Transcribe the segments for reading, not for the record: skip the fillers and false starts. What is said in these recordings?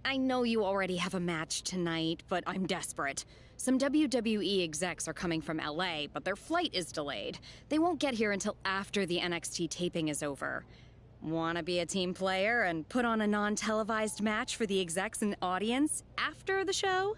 I know you already have a match tonight, but I'm desperate. Some WWE execs are coming from LA, but their flight is delayed. They won't get here until after the NXT taping is over. Wanna be a team player and put on a non-televised match for the execs and audience after the show?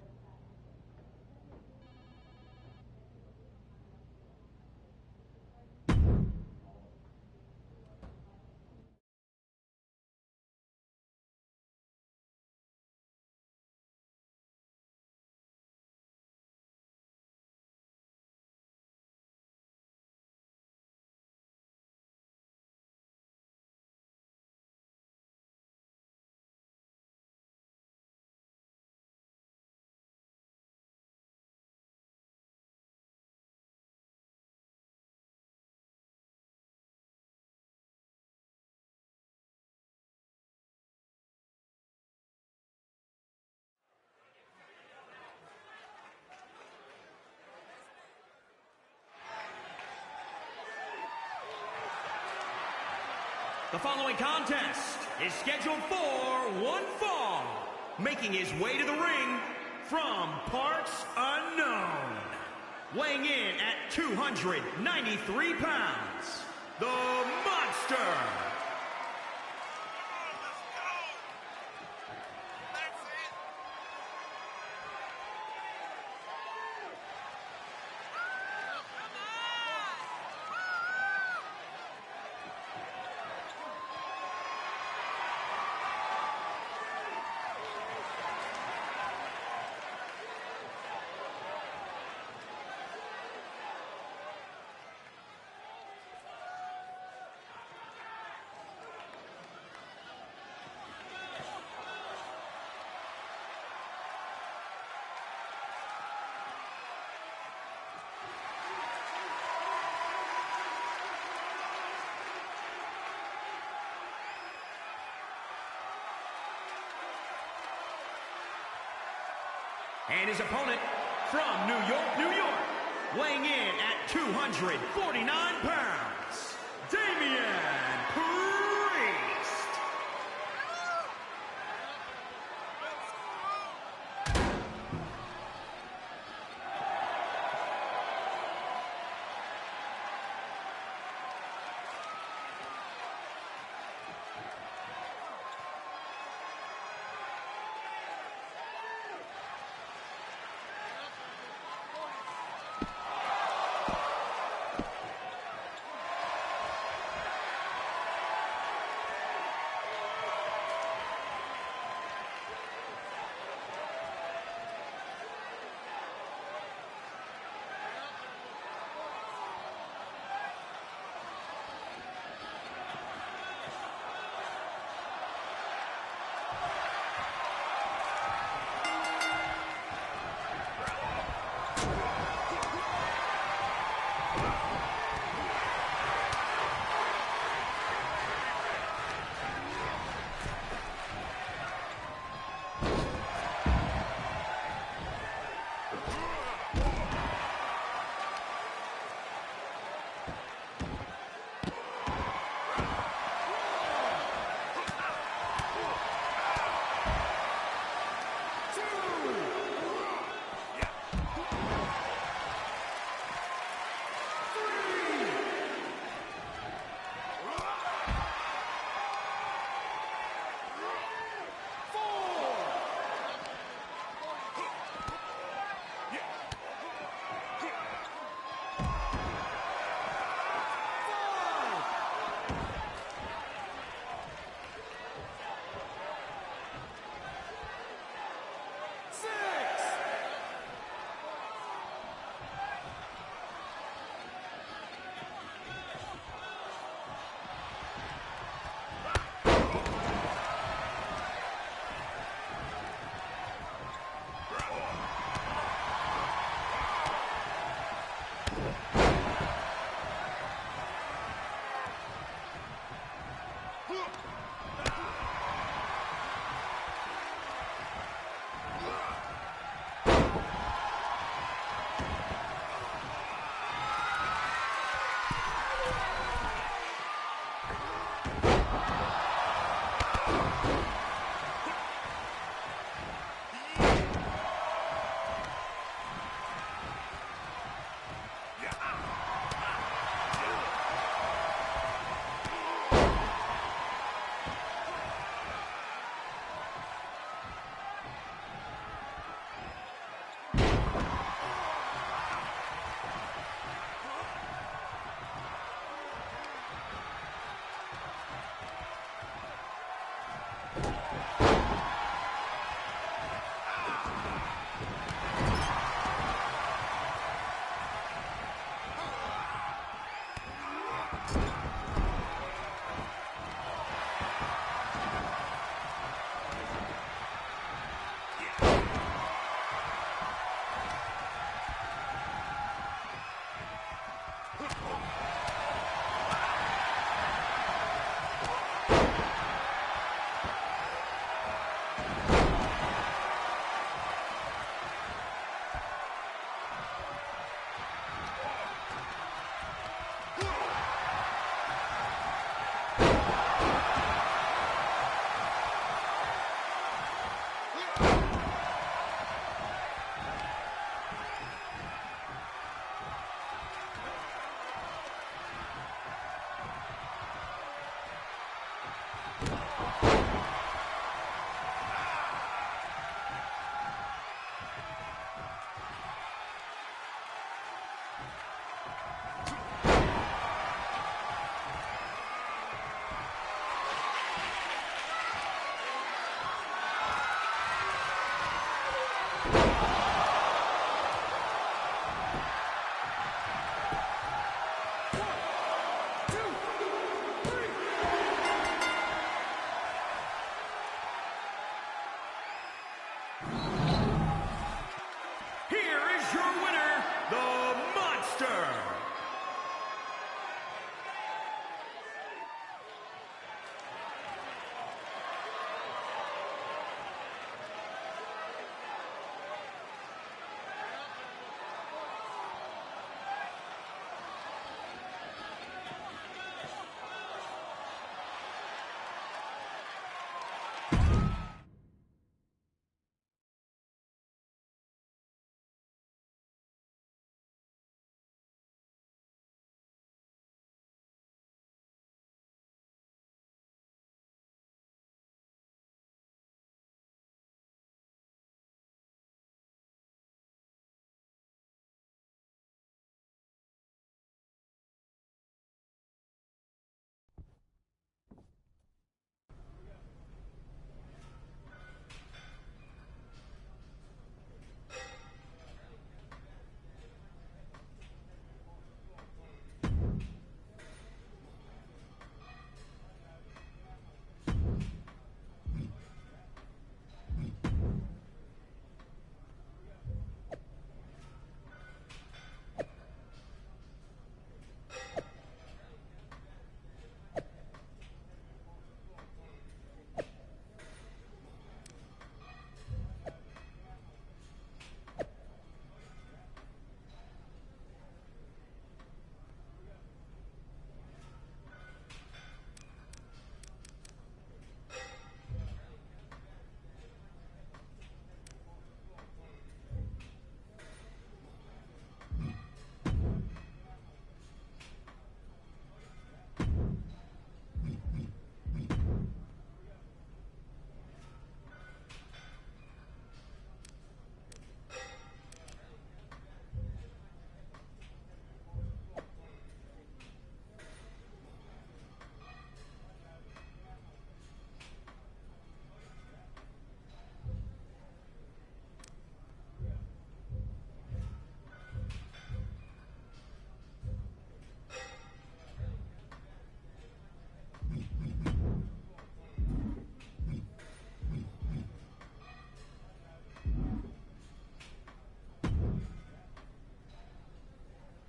The following contest is scheduled for one fall. Making his way to the ring from parts unknown. Weighing in at 293 pounds, the Monster. And his opponent from New York, New York, weighing in at 249 pounds, Damian Priest.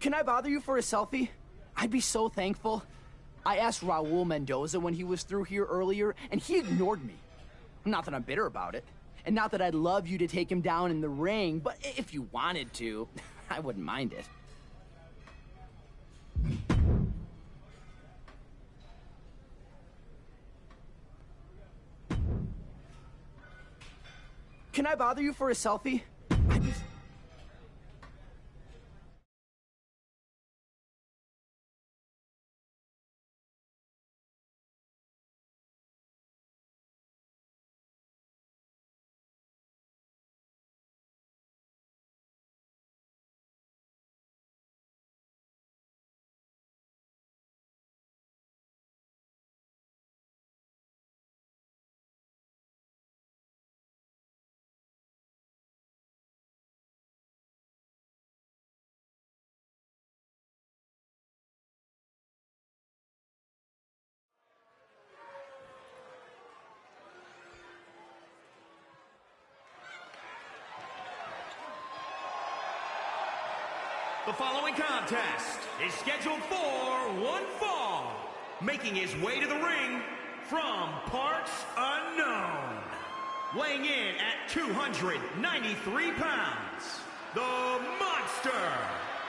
Can I bother you for a selfie? I'd be so thankful. I asked Raul Mendoza when he was through here earlier, and he ignored me. Not that I'm bitter about it, and not that I'd love you to take him down in the ring, but if you wanted to, I wouldn't mind it. Can I bother you for a selfie? I'd be... The following contest is scheduled for one fall. Making his way to the ring from parts unknown. Weighing in at 293 pounds, the Monster.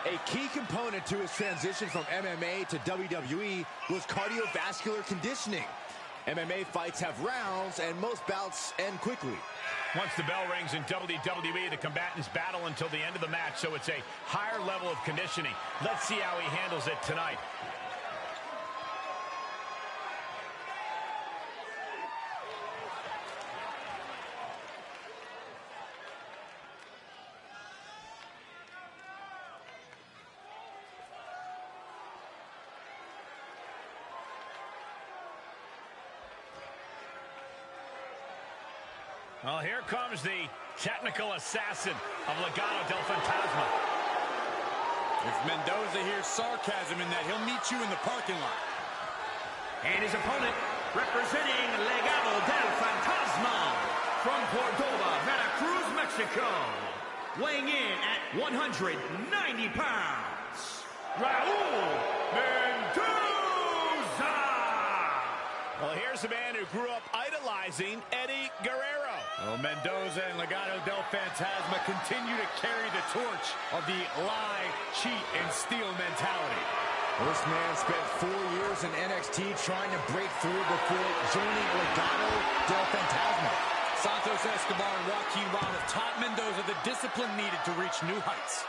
A key component to his transition from MMA to WWE was cardiovascular conditioning. MMA fights have rounds, and most bouts end quickly. Once the bell rings in WWE, the combatants battle until the end of the match, so it's a higher level of conditioning. Let's see how he handles it tonight. Well, here comes the technical assassin of Legado del Fantasma. If Mendoza hears sarcasm in that, he'll meet you in the parking lot. And his opponent, representing Legado del Fantasma from Cordoba, Veracruz, Mexico, weighing in at 190 pounds, Raul Mendoza! Well, here's a man who grew up idolizing Eddie Guerrero. Well, Mendoza and Legado del Fantasma continue to carry the torch of the lie, cheat, and steal mentality. This man spent 4 years in NXT trying to break through before joining Legado del Fantasma. Santos Escobar and Joaquin Ron have taught Mendoza the discipline needed to reach new heights.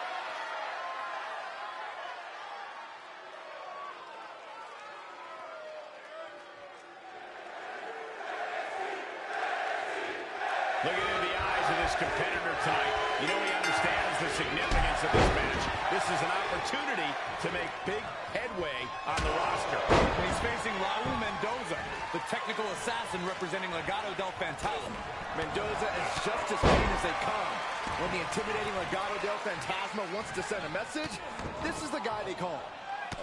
Looking into the eyes of this competitor tonight, you know he understands the significance of this match. This is an opportunity to make big headway on the roster. And he's facing Raul Mendoza, the technical assassin representing Legado del Fantasma. Mendoza is just as mean as they come. When the intimidating Legado del Fantasma wants to send a message, this is the guy they call.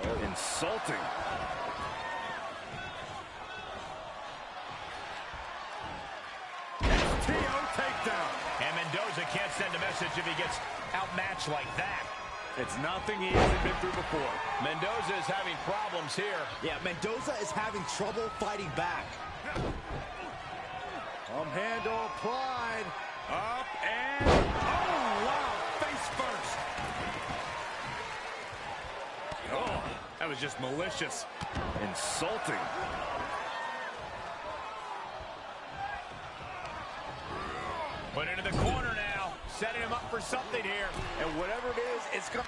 Oh, insulting. Takedown. And Mendoza can't send a message if he gets outmatched like that. It's nothing he hasn't been through before. Mendoza is having problems here. Yeah, Mendoza is having trouble fighting back. Handle applied. Up and... Oh, wow. Face first. Oh, that was just malicious. Insulting. Put into the corner now, setting him up for something here. And whatever it is, it's going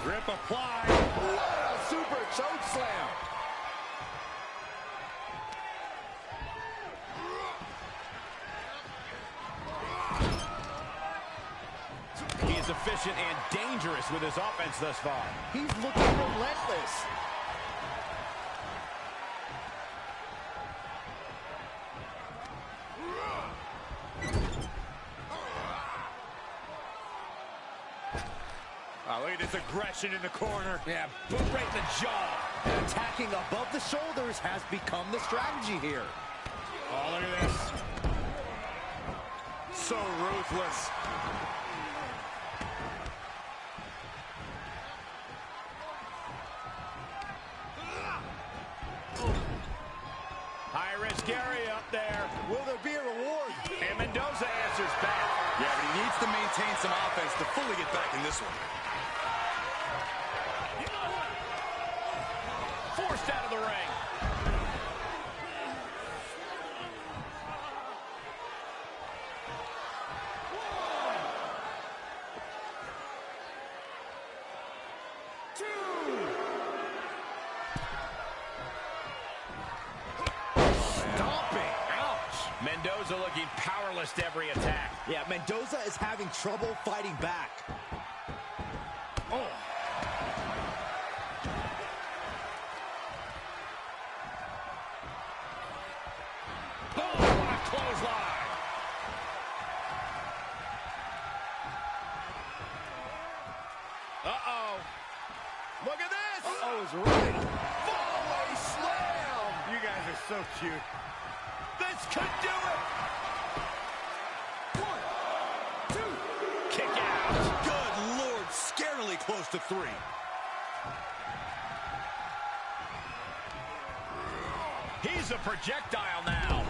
Grip applied. What a super choke slam. He is efficient and dangerous with his offense thus far. He's looking relentless. Oh, look at this aggression in the corner. Yeah, boot right in the jaw. And attacking above the shoulders has become the strategy here. Oh, look at this. So ruthless. High-risk area up there. Will there be a reward? And Mendoza answers back. Yeah, but he needs to maintain some offense to fully get back in this one. Forced out of the ring. Mendoza looking powerless to every attack. Yeah, Mendoza is having trouble fighting back. Oh. Boom, what a clothesline. Uh-oh. Look at this. Uh-oh is right. Fallaway slam. You guys are so cute. This could do it. 1, 2. Kick out. Good Lord, scarily close to 3. He's a projectile now.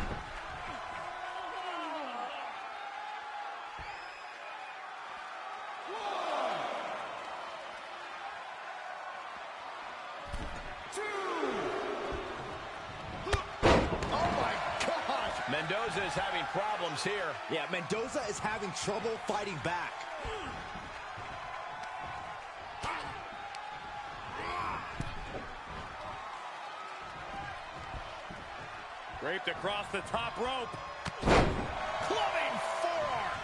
Mendoza is having problems here. Yeah, Mendoza is having trouble fighting back. Draped across the top rope. Clubbing forearm.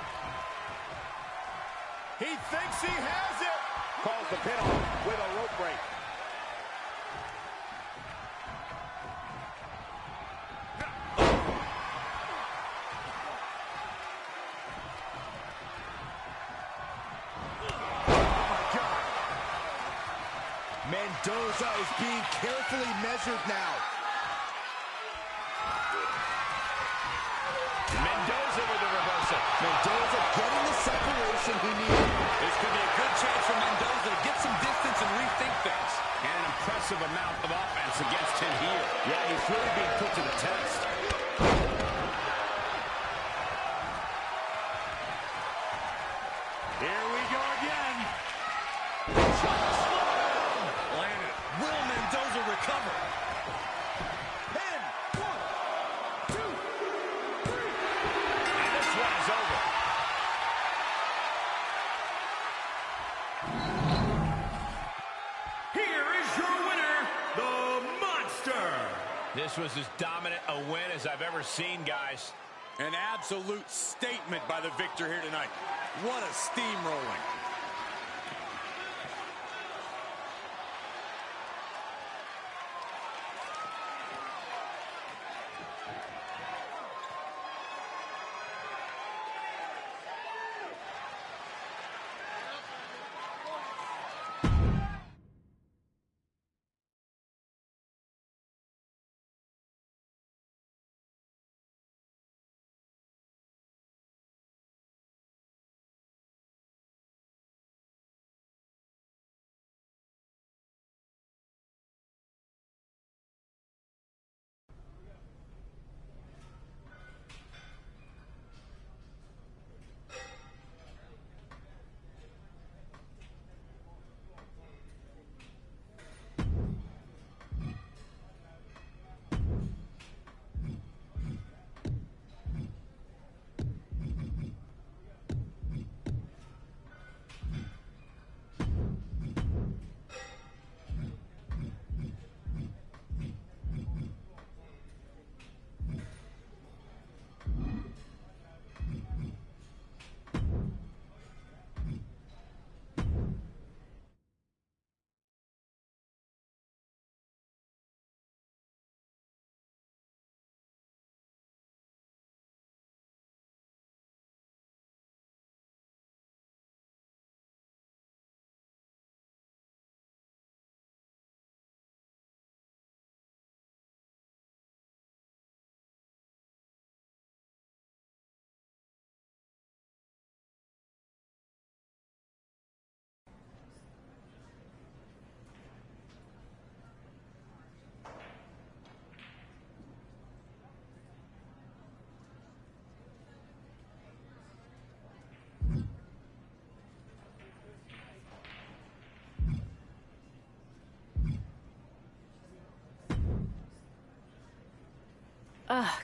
He thinks he has it. Calls the pin off with a rope break. Mendoza is being carefully measured now. Mendoza with the reversal. Mendoza getting the separation he needed. This could be a good chance for Mendoza to get some distance and rethink things. And an impressive amount of offense against him here. Yeah, he's really being put to the test. Here we go again. Landed. Will Mendoza recover? 10, 1, 2, 3. And this one is over. Here is your winner, the Monster. This was as dominant a win as I've ever seen, guys. An absolute statement by the victor here tonight. What a steamrolling.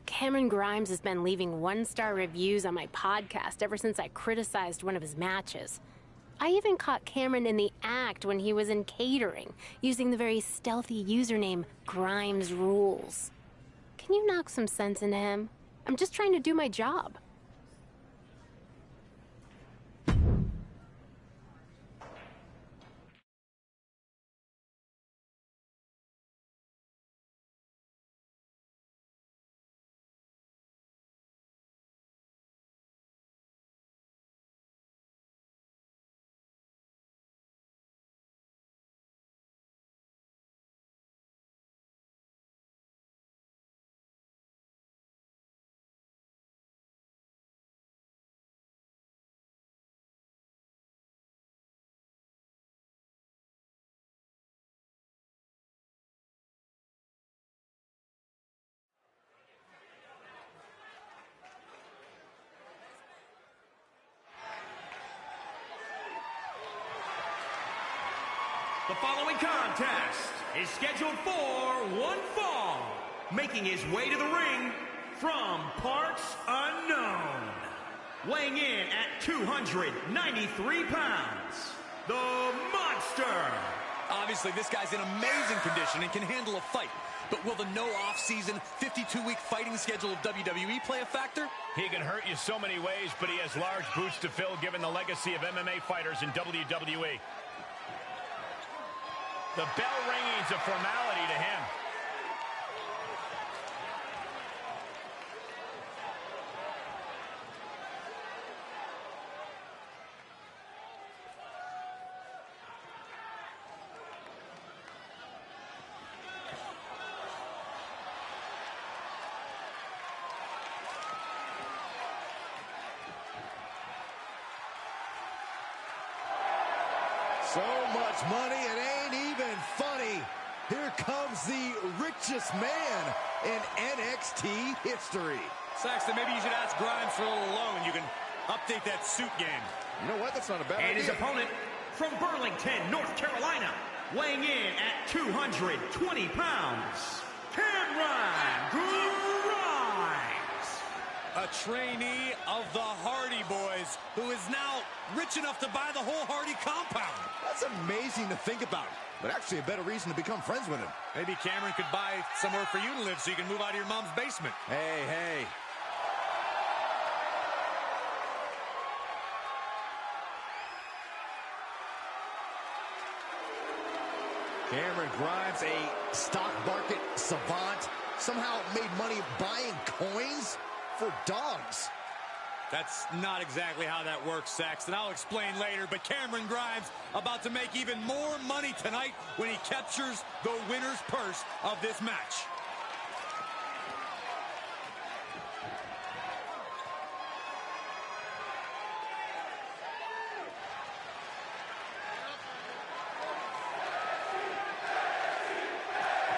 Cameron Grimes has been leaving one-star reviews on my podcast ever since I criticized one of his matches. I even caught Cameron in the act when he was in catering, using the very stealthy username Grimes Rules. Can you knock some sense into him? I'm just trying to do my job. The following contest is scheduled for one fall. Making his way to the ring from parts unknown. Weighing in at 293 pounds, the Monster. Obviously, this guy's in amazing condition and can handle a fight. But will the no off-season, 52-week fighting schedule of WWE play a factor? He can hurt you so many ways, but he has large boots to fill given the legacy of MMA fighters in WWE. The bell ringing is a formality to him. So much money, it ain't even funny. Here comes the richest man in NXT history. Saxton, maybe you should ask Grimes for a little loan. You can update that suit game. You know what? That's not a bad idea. And his opponent from Burlington, North Carolina, weighing in at 220 pounds, Cameron Grimes. A trainee of the Hardy Boys, who is now rich enough to buy the whole Hardy compound. That's amazing to think about, but actually a better reason to become friends with him. Maybe Cameron could buy somewhere for you to live so you can move out of your mom's basement. Hey, hey. Cameron Grimes, a stock market savant, somehow made money buying coins for dogs. That's not exactly how that works, Saxton. I'll explain later, but Cameron Grimes about to make even more money tonight when he captures the winner's purse of this match.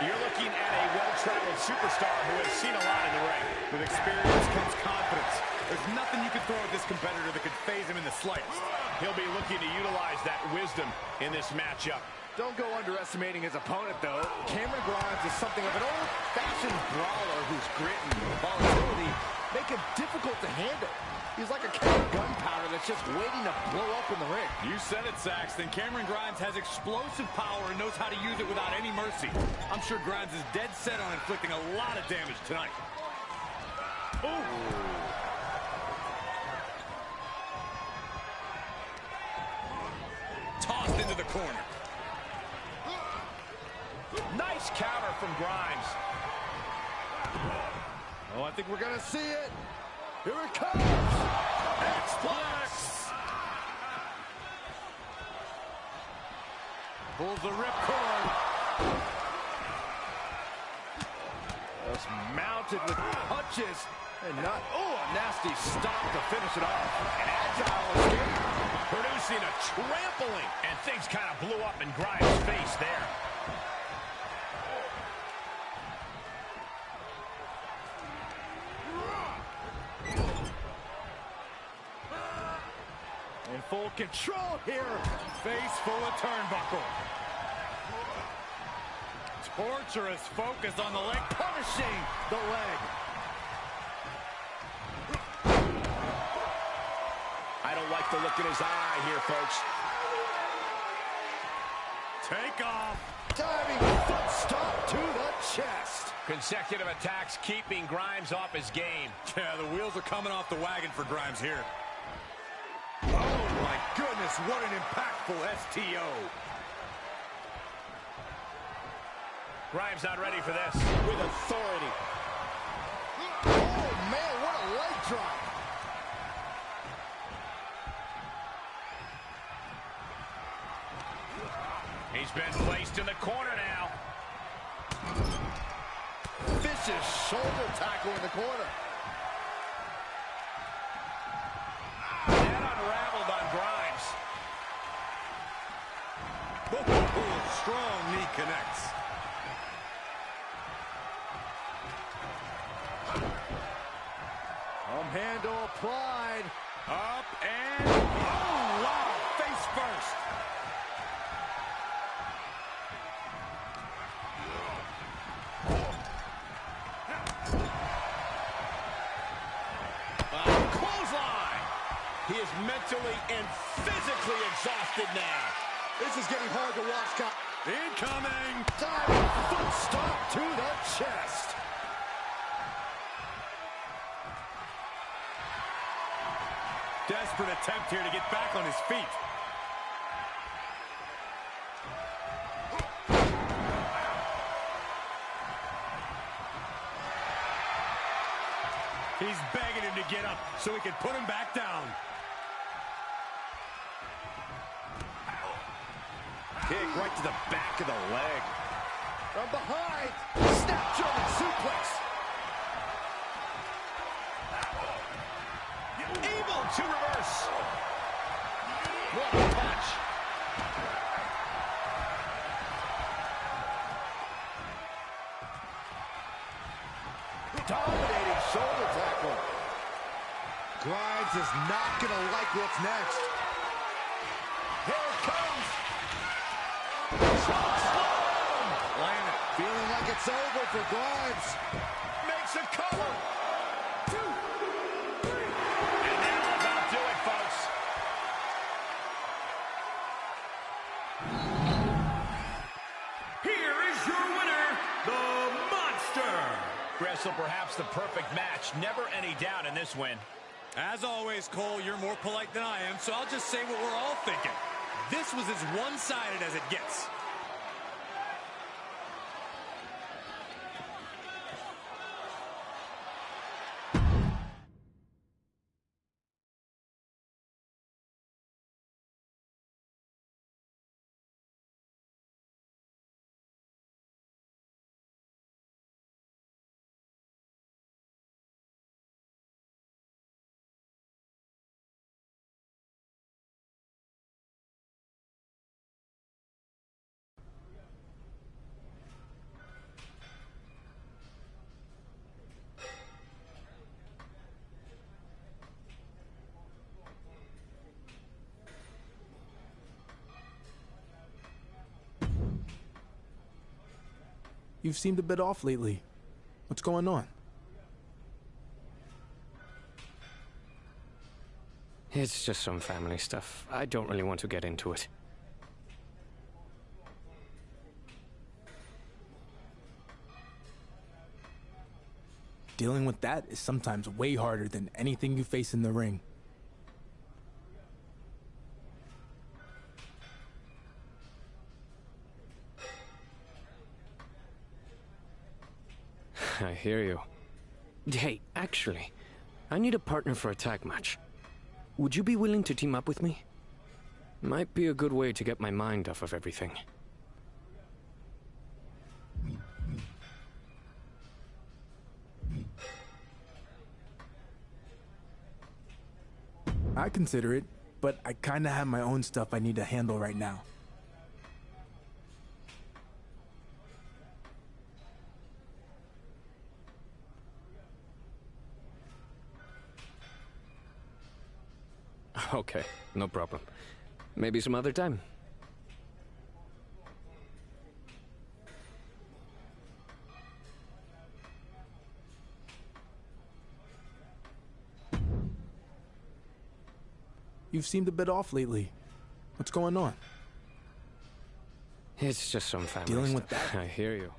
You're looking at a well-traveled superstar who has seen a lot in the ring. With experience comes confidence. There's nothing you can throw at this competitor that could phase him in the slightest. He'll be looking to utilize that wisdom in this matchup. Don't go underestimating his opponent, though. Cameron Grimes is something of an old-fashioned brawler whose grit and volatility make him difficult to handle. He's like a can of gunpowder that's just waiting to blow up in the ring. You said it, Saxton. Cameron Grimes has explosive power and knows how to use it without any mercy. I'm sure Grimes is dead set on inflicting a lot of damage tonight. Ooh. Tossed into the corner. Nice counter from Grimes. Oh, I think we're going to see it. Here it comes. X-Flex. Pulls the ripcord. Just mounted with punches and not, oh, a nasty stop to finish it off. An agile escape. Producing a trampling. And things kind of blew up in Grimes' face there. In full control here. Face full of turnbuckle. Torturous focus on the leg. Punishing the leg. I don't like the look in his eye here, folks. Take off. Diving foot stomp to the chest. Consecutive attacks keeping Grimes off his game. Yeah, the wheels are coming off the wagon for Grimes here. Oh, my goodness, what an impactful STO. Grimes not ready for this. With authority. Oh, man, what a leg drop. He's been placed in the corner now. Vicious shoulder tackle in the corner. That unraveled on Grimes. Oh, strong knee connects. Handle applied. Up and... Oh, wow! Face first. Clothesline! He is mentally and physically exhausted now. This is getting hard to watch, Scott. Incoming! Diving foot stomp to the chest. Desperate attempt here to get back on his feet. He's begging him to get up so he can put him back down. Kick right to the back of the leg. From behind. Snap German suplex. Able to reverse. What a punch. Dominating shoulder tackle. Grimes is not going to like what's next. Here it comes. Chokeslam! Landed. Feeling like it's over for Grimes. Makes a cover. 2, 3. And that'll about do it, folks. Here is your winner, the Monster. Wrestle perhaps the perfect match. Never any doubt in this win. As always, Cole, you're more polite than I am, so I'll just say what we're all thinking. This was as one-sided as it gets. You've seemed a bit off lately. What's going on? It's just some family stuff. I don't really want to get into it. Dealing with that is sometimes way harder than anything you face in the ring. I hear you. Hey, actually, I need a partner for a tag match. Would you be willing to team up with me? Might be a good way to get my mind off of everything. I consider it, but I kinda have my own stuff I need to handle right now. Okay, no problem. Maybe some other time. You've seemed a bit off lately. What's going on? It's just some family Dealing stuff. with that? I hear you.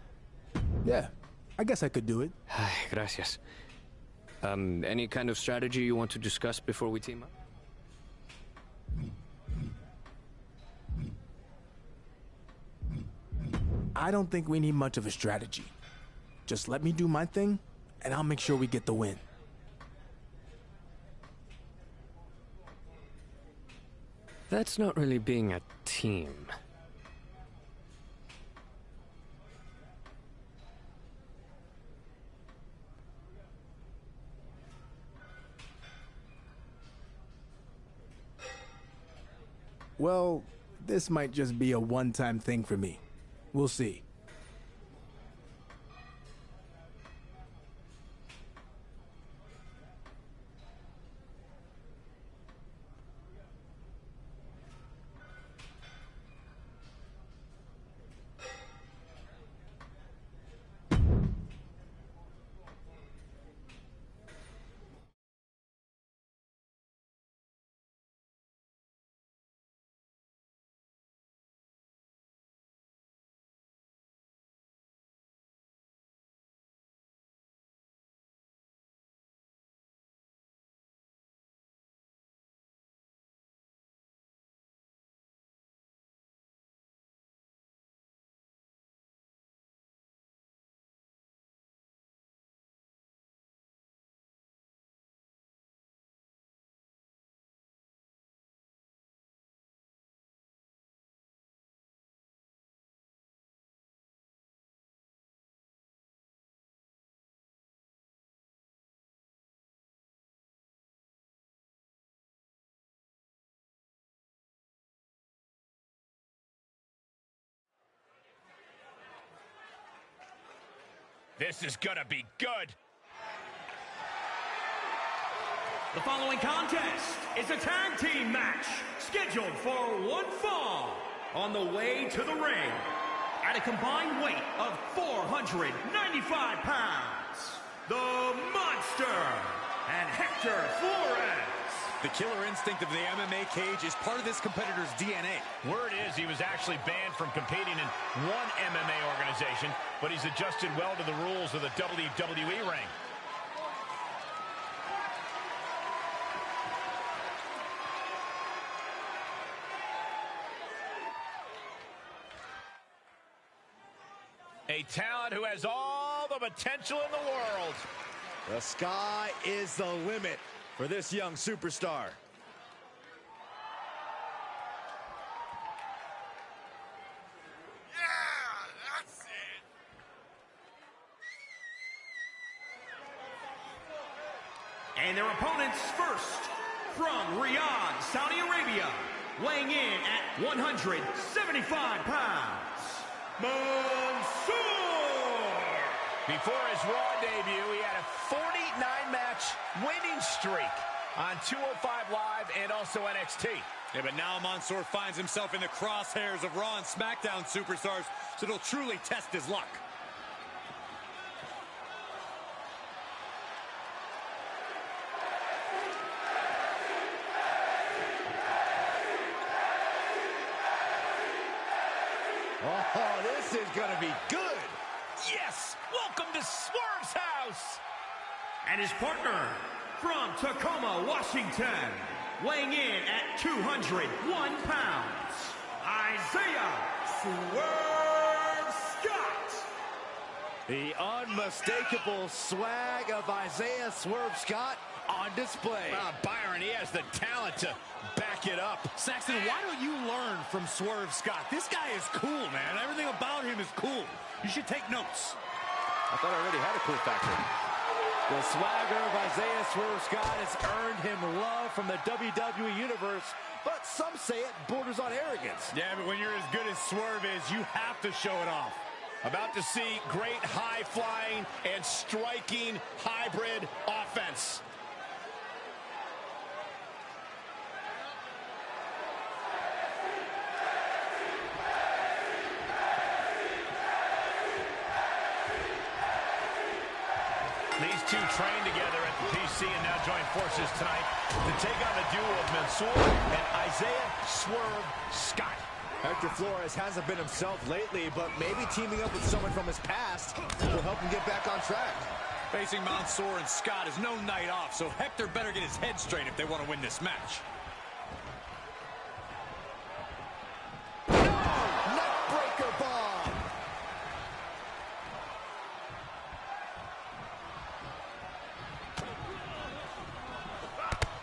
Yeah, I guess I could do it. Gracias. Any kind of strategy you want to discuss before we team up? I don't think we need much of a strategy. Just let me do my thing, and I'll make sure we get the win. That's not really being a team. Well, this might just be a one-time thing for me. We'll see. This is gonna be good. The following contest is a tag team match scheduled for one fall. On the way to the ring, at a combined weight of 495 pounds, the Monster and Hector Flores. The killer instinct of the MMA cage is part of this competitor's DNA. Word is he was actually banned from competing in one MMA organization, but he's adjusted well to the rules of the WWE ring. A talent who has all the potential in the world. The sky is the limit for this young superstar. Yeah, that's it. And their opponents first, from Riyadh, Saudi Arabia, weighing in at 175 pounds, Mansoor! Before his Raw debut, he had a 49-match winning streak on 205 Live and also NXT. Yeah, but now Mansoor finds himself in the crosshairs of Raw and SmackDown superstars, so it'll truly test his luck. Oh, this is gonna be good. Yes! Welcome to Swerve's house! And his partner, from Tacoma, Washington, weighing in at 201 pounds, Isaiah Swerve Scott. The unmistakable swag of Isaiah Swerve Scott on display. Byron, he has the talent to back it up. Saxton, why don't you learn from Swerve Scott? This guy is cool, man. Everything about him is cool. You should take notes. I thought I already had a cool factor. The swagger of Isaiah Swerve Scott has earned him love from the WWE Universe, but some say it borders on arrogance. Yeah, but when you're as good as Swerve is, you have to show it off. About to see great high-flying and striking hybrid offense. These two trained together at the PC and now join forces tonight to take on the duo of Mansoor and Isaiah Swerve Scott. Hector Flores hasn't been himself lately, but maybe teaming up with someone from his past will help him get back on track. Facing Mansoor and Scott is no night off, so Hector better get his head straight if they want to win this match. Neckbreaker bomb.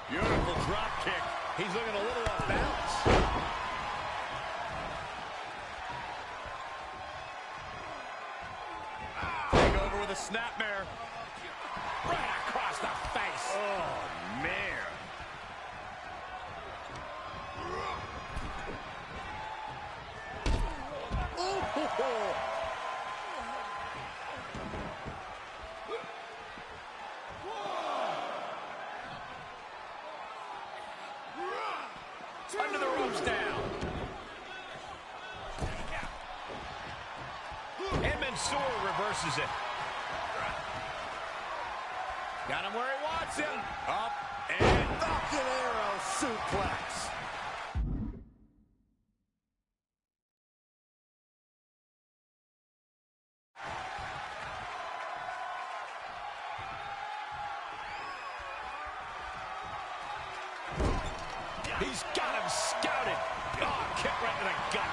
Beautiful drop kick. He's looking a little off balance. Take over with a snapmare. Right across the face. Oh, man. Under the ropes down. And Mansoor reverses it. Got him where he wants him. Up and Falcon Arrow suplex. he's got him scouted. Oh, kick right to the gut.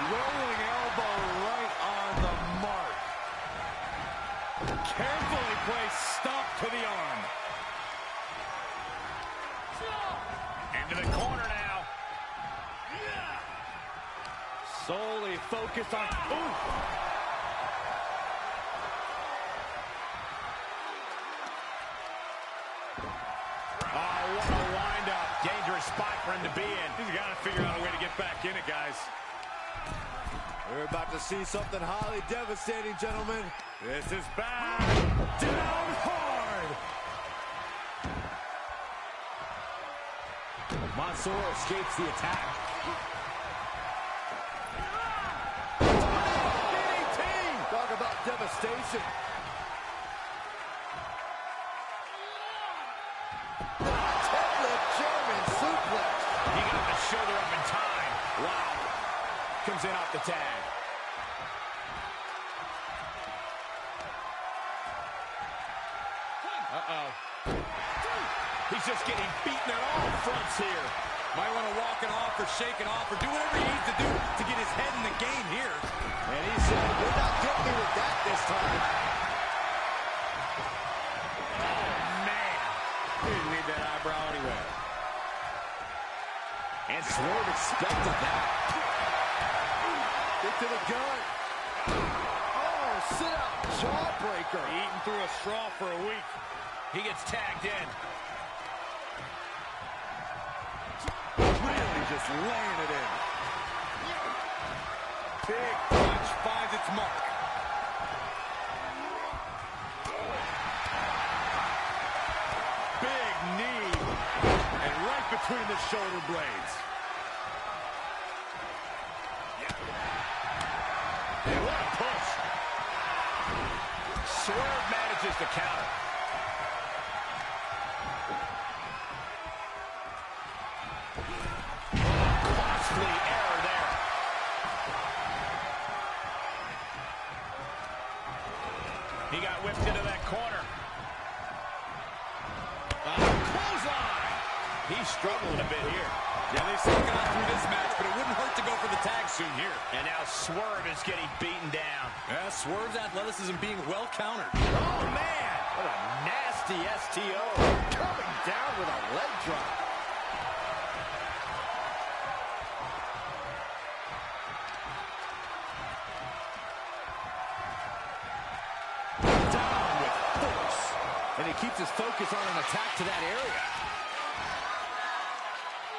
Rolling elbow right on the mark. Carefully placed stomp to the arm. Into the corner now. Solely focused on... Ooh. Oh, what a wind-up. Dangerous spot for him to be in. He's got to figure out a way to get back in it, guys. We're about to see something highly devastating, gentlemen. This is bad. Down hard. Mansoor escapes the attack. Talk about devastation. Deadlift German suplex. He got the shoulder up in time. Wow. Comes in off the tag. Uh-oh. He's just getting beaten on all fronts here. Might want to walk it off or shake it off or do whatever he needs to do to get his head in the game here. And he said, "We're not getting me with that this time." Oh, man. He didn't need that eyebrow anyway. And Swerve expected that. Get to the gun. Oh, sit out jawbreaker. Eating through a straw for a week. He gets tagged in. Really just laying it in. Big punch finds its mark. Big knee. And right between the shoulder blades. And what a push. Swerve manages to counter. Costly error there. He got whipped into that corner. Clothesline. He struggled a bit here. Yeah, they stuck it out through this match, but it wouldn't hurt to go for the tag soon here. And now Swerve is getting beaten down. Yeah, Swerve's athleticism being well countered. Oh, man. What a nasty STO. Coming down with a leg drop. Down with force. And he keeps his focus on an attack to that area.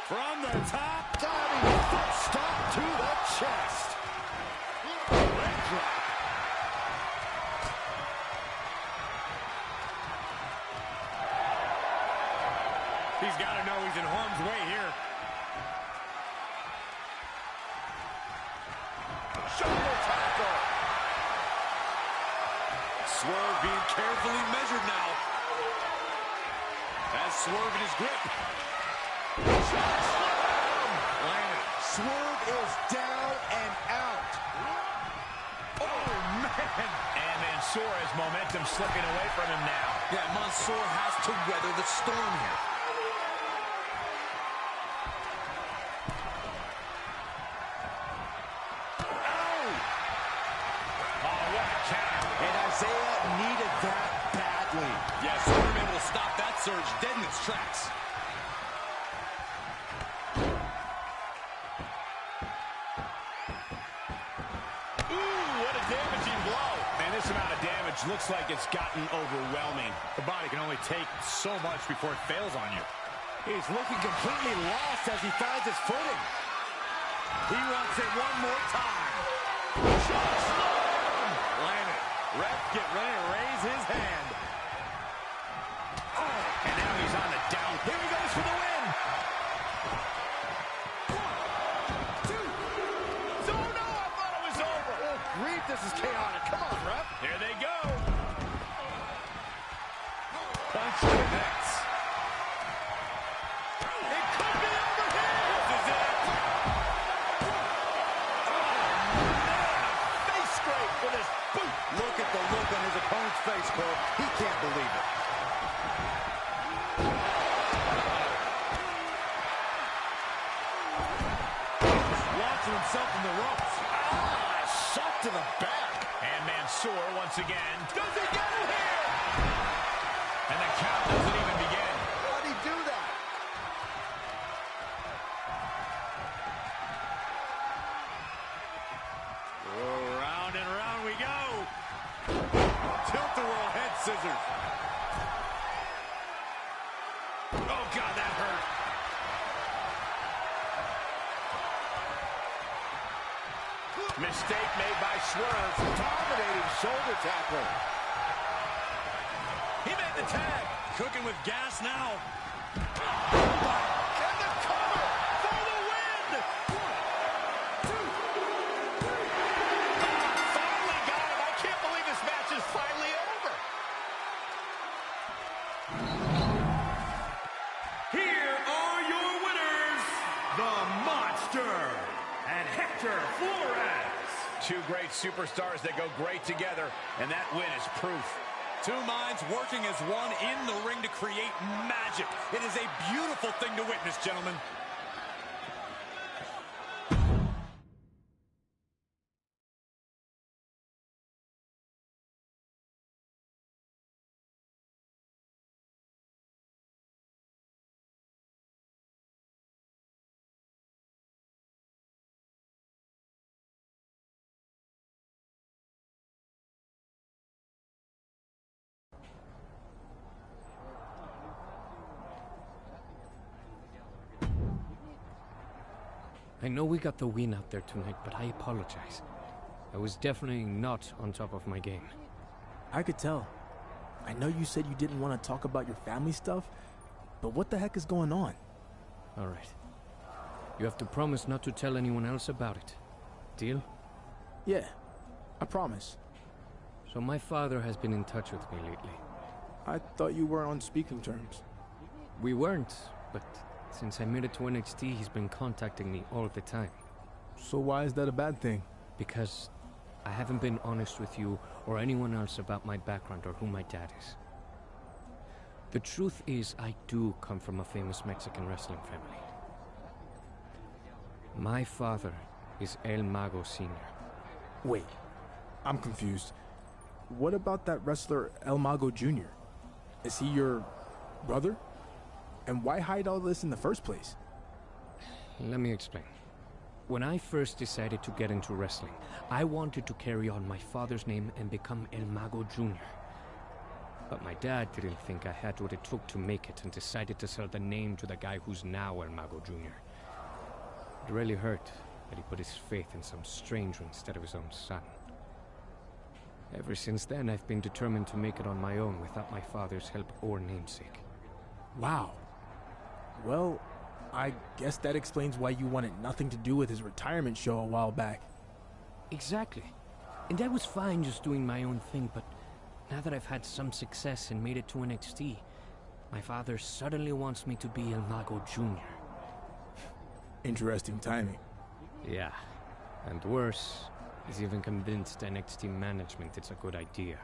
From the top. Diving foot stomp to the chest. Leg drop. He's got to know he's in harm's way here. Shoulder tackle. Swerve being carefully measured now. As Swerve in his grip. Swerve is down and out. Oh, man. And Mansoor has momentum slipping away from him now. Yeah, Mansoor has to weather the storm here. And Isaiah needed that badly. Yeah, Swerve able to stop that surge dead in its tracks. Ooh, what a damaging blow. And this amount of damage looks like it's gotten overwhelming. The body can only take so much before it fails on you. He's looking completely lost as he finds his footing. He wants it one more time. Landed. Ref get ready to raise his hand. Oh, and now he's on the down. Here he goes for the win. 1, 2. Oh, no, I thought it was over. Oh, grief, this is chaotic. Come on, ref. Here they go. Punch connects. It could be over here. This is it. Face scrape with his boot. Look at the look on his opponent's face, Cole. He can't believe it. Launching himself in the ropes. Shot to the back. And Mansoor once again. Does he get it here? And the count doesn't even begin. How'd he do that? Oh, round and round we go. Tilt-a-whirl head scissors. Oh, God, that hurt. Mistake made by Swerve. Dominating shoulder tackle. He made the tag. Cooking with gas now. And the cover. Hector Flores. Two great superstars that go great together, and that win is proof. Two minds working as one in the ring to create magic. It is a beautiful thing to witness, gentlemen. I know we got the win out there tonight, but I apologize. I was definitely not on top of my game. I could tell. I know you said you didn't want to talk about your family stuff, but what the heck is going on? All right. You have to promise not to tell anyone else about it. Deal? Yeah, I promise. So my father has been in touch with me lately. I thought you were on speaking terms. We weren't, but since I made it to NXT, he's been contacting me all the time. So why is that a bad thing? Because I haven't been honest with you or anyone else about my background or who my dad is. The truth is, I do come from a famous Mexican wrestling family. My father is El Mago Sr. Wait, I'm confused. What about that wrestler El Mago Jr.? Is he your brother? And why hide all this in the first place? Let me explain. When I first decided to get into wrestling, I wanted to carry on my father's name and become El Mago Jr. But my dad didn't think I had what it took to make it and decided to sell the name to the guy who's now El Mago Jr. It really hurt that he put his faith in some stranger instead of his own son. Ever since then, I've been determined to make it on my own without my father's help or namesake. Wow. Well, I guess that explains why you wanted nothing to do with his retirement show a while back. Exactly. And I was fine just doing my own thing, but now that I've had some success and made it to NXT, my father suddenly wants me to be El Mago Jr. Interesting timing. Yeah. And worse, he's even convinced NXT management it's a good idea.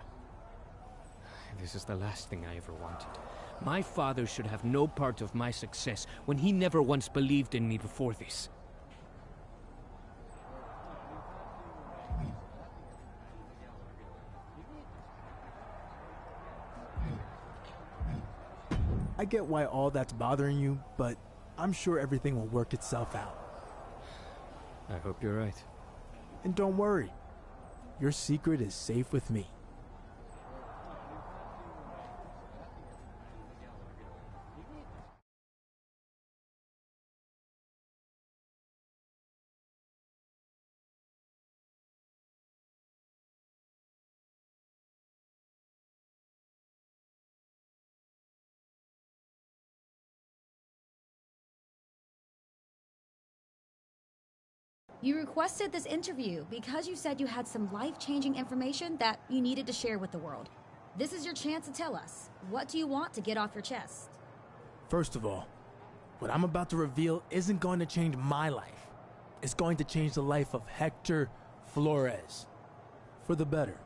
This is the last thing I ever wanted. My father should have no part of my success when he never once believed in me before this. I get why all that's bothering you, but I'm sure everything will work itself out. I hope you're right. And don't worry, your secret is safe with me. You requested this interview because you said you had some life-changing information that you needed to share with the world. This is your chance to tell us. What do you want to get off your chest? First of all, what I'm about to reveal isn't going to change my life. It's going to change the life of Hector Flores. For the better.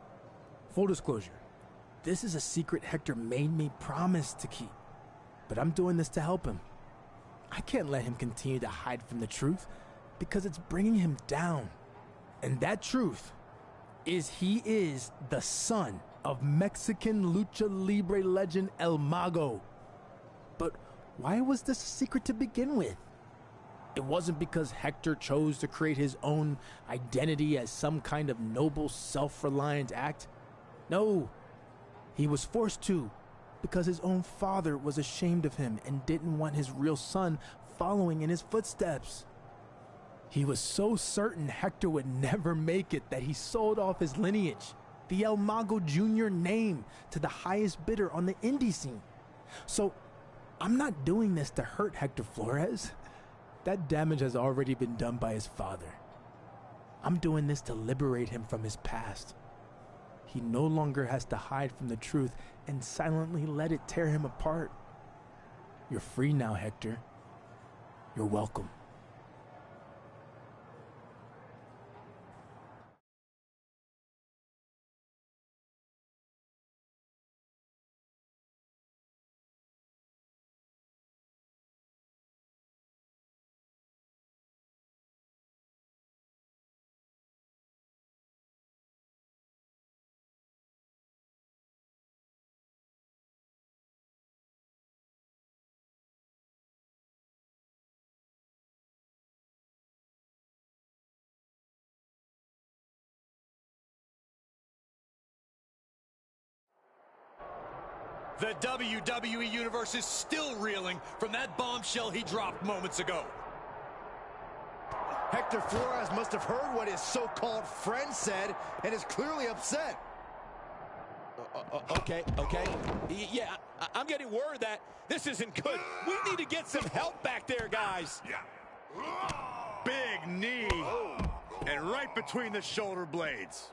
Full disclosure, this is a secret Hector made me promise to keep. But I'm doing this to help him. I can't let him continue to hide from the truth, because it's bringing him down. And that truth is he is the son of Mexican lucha libre legend El Mago. But why was this a secret to begin with? It wasn't because Hector chose to create his own identity as some kind of noble, self-reliant act. No, he was forced to because his own father was ashamed of him and didn't want his real son following in his footsteps. He was so certain Hector would never make it that he sold off his lineage, the El Mago Jr. name, to the highest bidder on the indie scene. So, I'm not doing this to hurt Hector Flores. That damage has already been done by his father. I'm doing this to liberate him from his past. He no longer has to hide from the truth and silently let it tear him apart. You're free now, Hector. You're welcome. The WWE Universe is still reeling from that bombshell he dropped moments ago. Hector Flores must have heard what his so-called friend said and is clearly upset. Okay. Yeah, I'm getting word that this isn't good. We need to get some help back there, guys. Big knee. And right between the shoulder blades.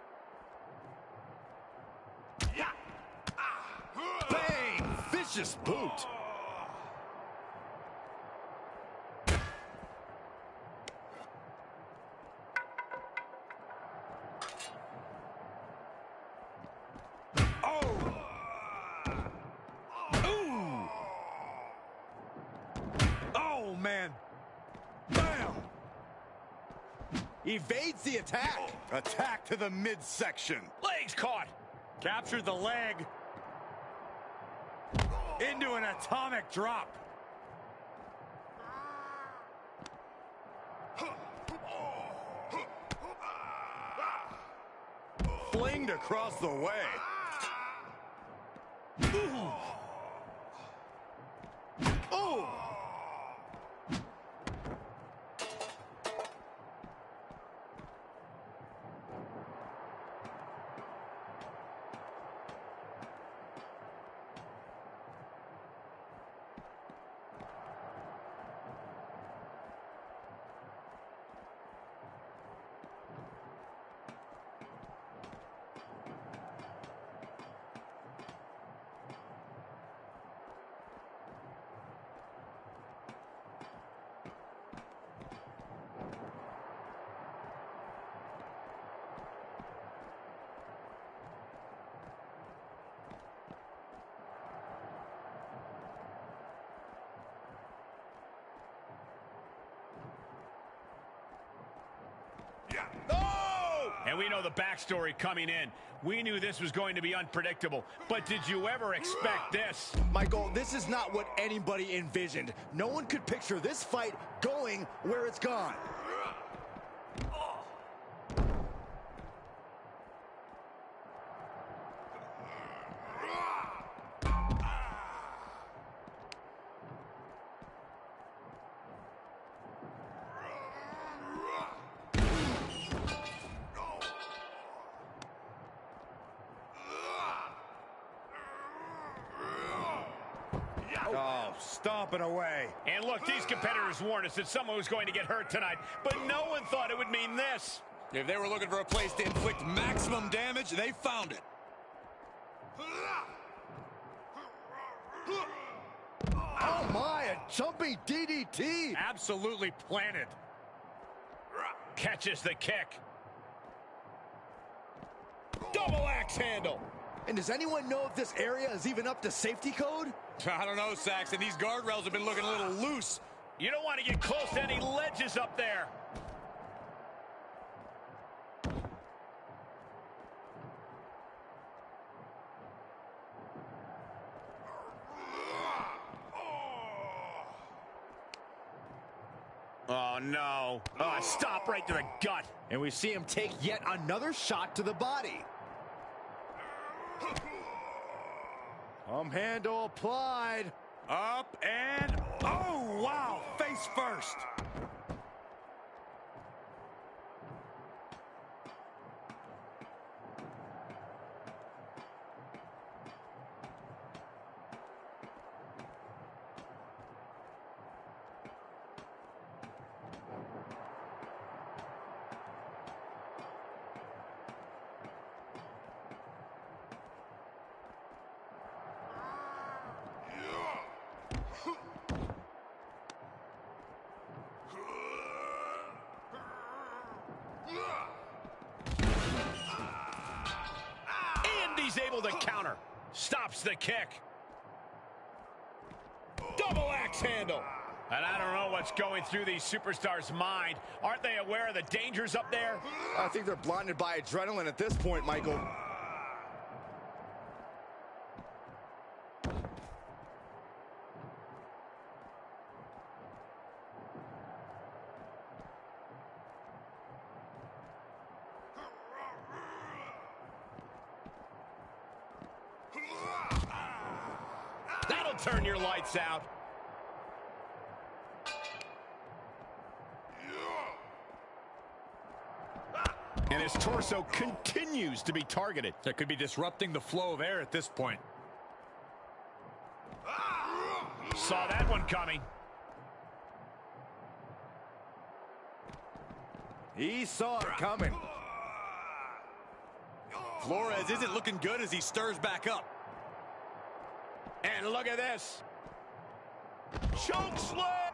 Bang! Vicious boot. Oh, man. Bam! Evades the attack. Attack to the midsection. Legs caught. Captured the leg. Into an atomic drop. Flinged across the way. And we know the backstory coming in. We knew this was going to be unpredictable. But did you ever expect this? Michael, this is not what anybody envisioned. No one could picture this fight going where it's gone. Oh, stomping away. And look, these competitors warned us that someone was going to get hurt tonight, but no one thought it would mean this. If they were looking for a place to inflict maximum damage, they found it. Oh my, a jumping DDT. Absolutely planted. Catches the kick. Double axe handle. And does anyone know if this area is even up to safety code? I don't know, Saxton. These guardrails have been looking a little loose. You don't want to get close to any ledges up there. Oh, no. Oh, stop right to the gut. And we see him take yet another shot to the body. Handle applied. Up and... Oh, wow. Face first. He's able to counter. Stops the kick. Double axe handle. And I don't know what's going through these superstars' mind. Aren't they aware of the dangers up there? I think they're blinded by adrenaline at this point, Michael. turn your lights out. And his torso continues to be targeted. That could be disrupting the flow of air at this point. Saw that one coming. He saw it coming. Flores isn't looking good as he stirs back up. And look at this. Choke slam.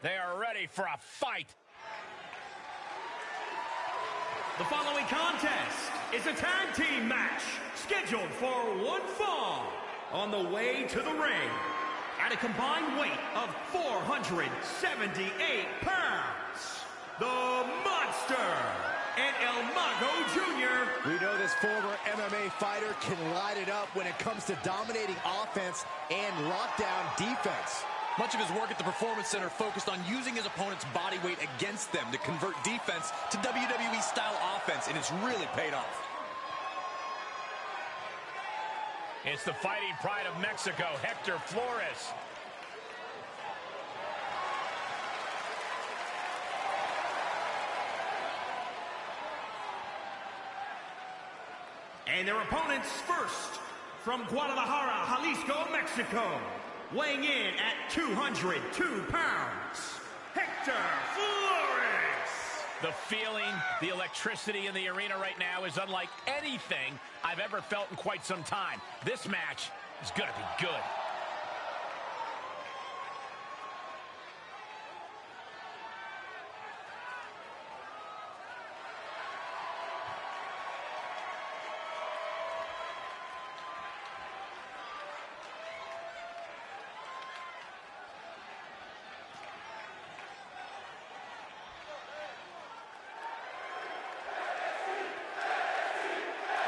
They are ready for a fight. The following contest is a tag team match scheduled for one fall. On the way to the ring, at a combined weight of 478 pounds, the Monster and El Mago Jr. We know this former MMA fighter can light it up when it comes to dominating offense and lockdown defense. Much of his work at the Performance Center focused on using his opponent's body weight against them to convert defense to WWE-style offense, and it's really paid off. It's the fighting pride of Mexico, Hector Flores. And their opponents first, from Guadalajara, Jalisco, Mexico, weighing in at 202 pounds, Hector Flores. The feeling, the electricity in the arena right now is unlike anything I've ever felt in quite some time. This match is going to be good.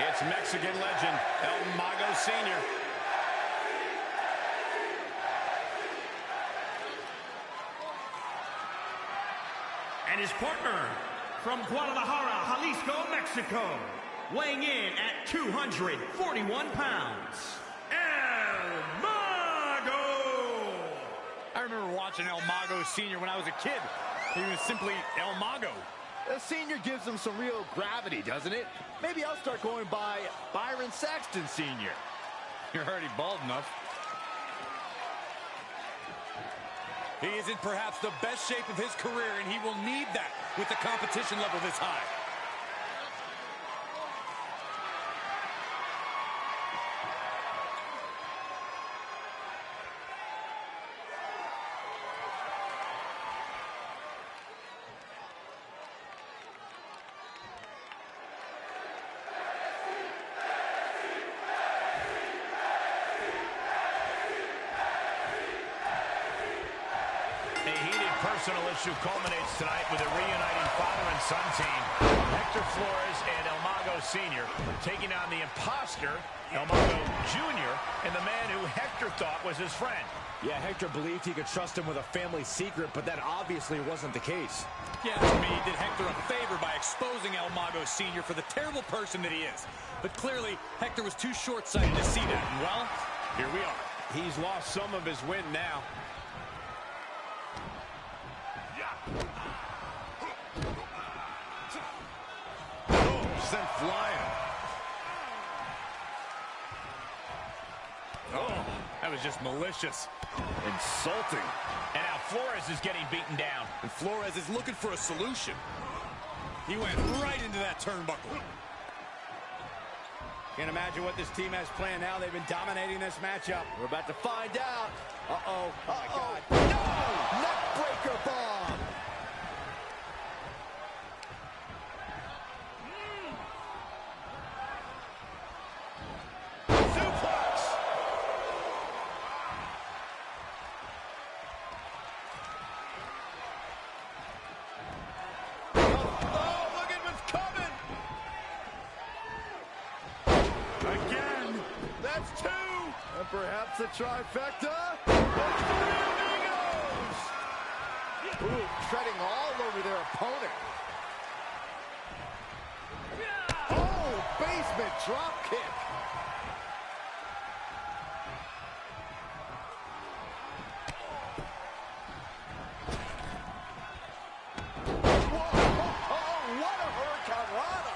It's Mexican legend, El Mago Sr. And his partner, from Guadalajara, Jalisco, Mexico, weighing in at 241 pounds, El Mago. I remember watching El Mago Sr. when I was a kid. He was simply El Mago. The senior gives him some real gravity, doesn't it? Maybe I'll start going by Byron Saxton Sr. You're already bald enough. He is in perhaps the best shape of his career, and he will need that with the competition level this high. personal issue culminates tonight with a reuniting father and son team. Hector Flores and El Mago Sr. taking on the imposter, El Mago Jr., and the man who Hector thought was his friend. Yeah, Hector believed he could trust him with a family secret, but that obviously wasn't the case. Yeah, to me, he did Hector a favor by exposing El Mago Sr. for the terrible person that he is. But clearly, Hector was too short-sighted to see that. And, well, here we are. He's lost some of his wind now. Oh, sent flying. Oh, that was just malicious. Insulting. And now Flores is getting beaten down. And Flores is looking for a solution. He went right into that turnbuckle. Can't imagine what this team has planned now. They've been dominating this matchup. We're about to find out. Uh-oh. Uh-oh. No! Neckbreaker bomb! Suplex! Oh, look at what's coming! Again! That's two! And perhaps a trifecta? That's three amigos! Ooh, treading all over their opponent. Oh, basement drop kick. Whoa, oh, what a hurricane rana!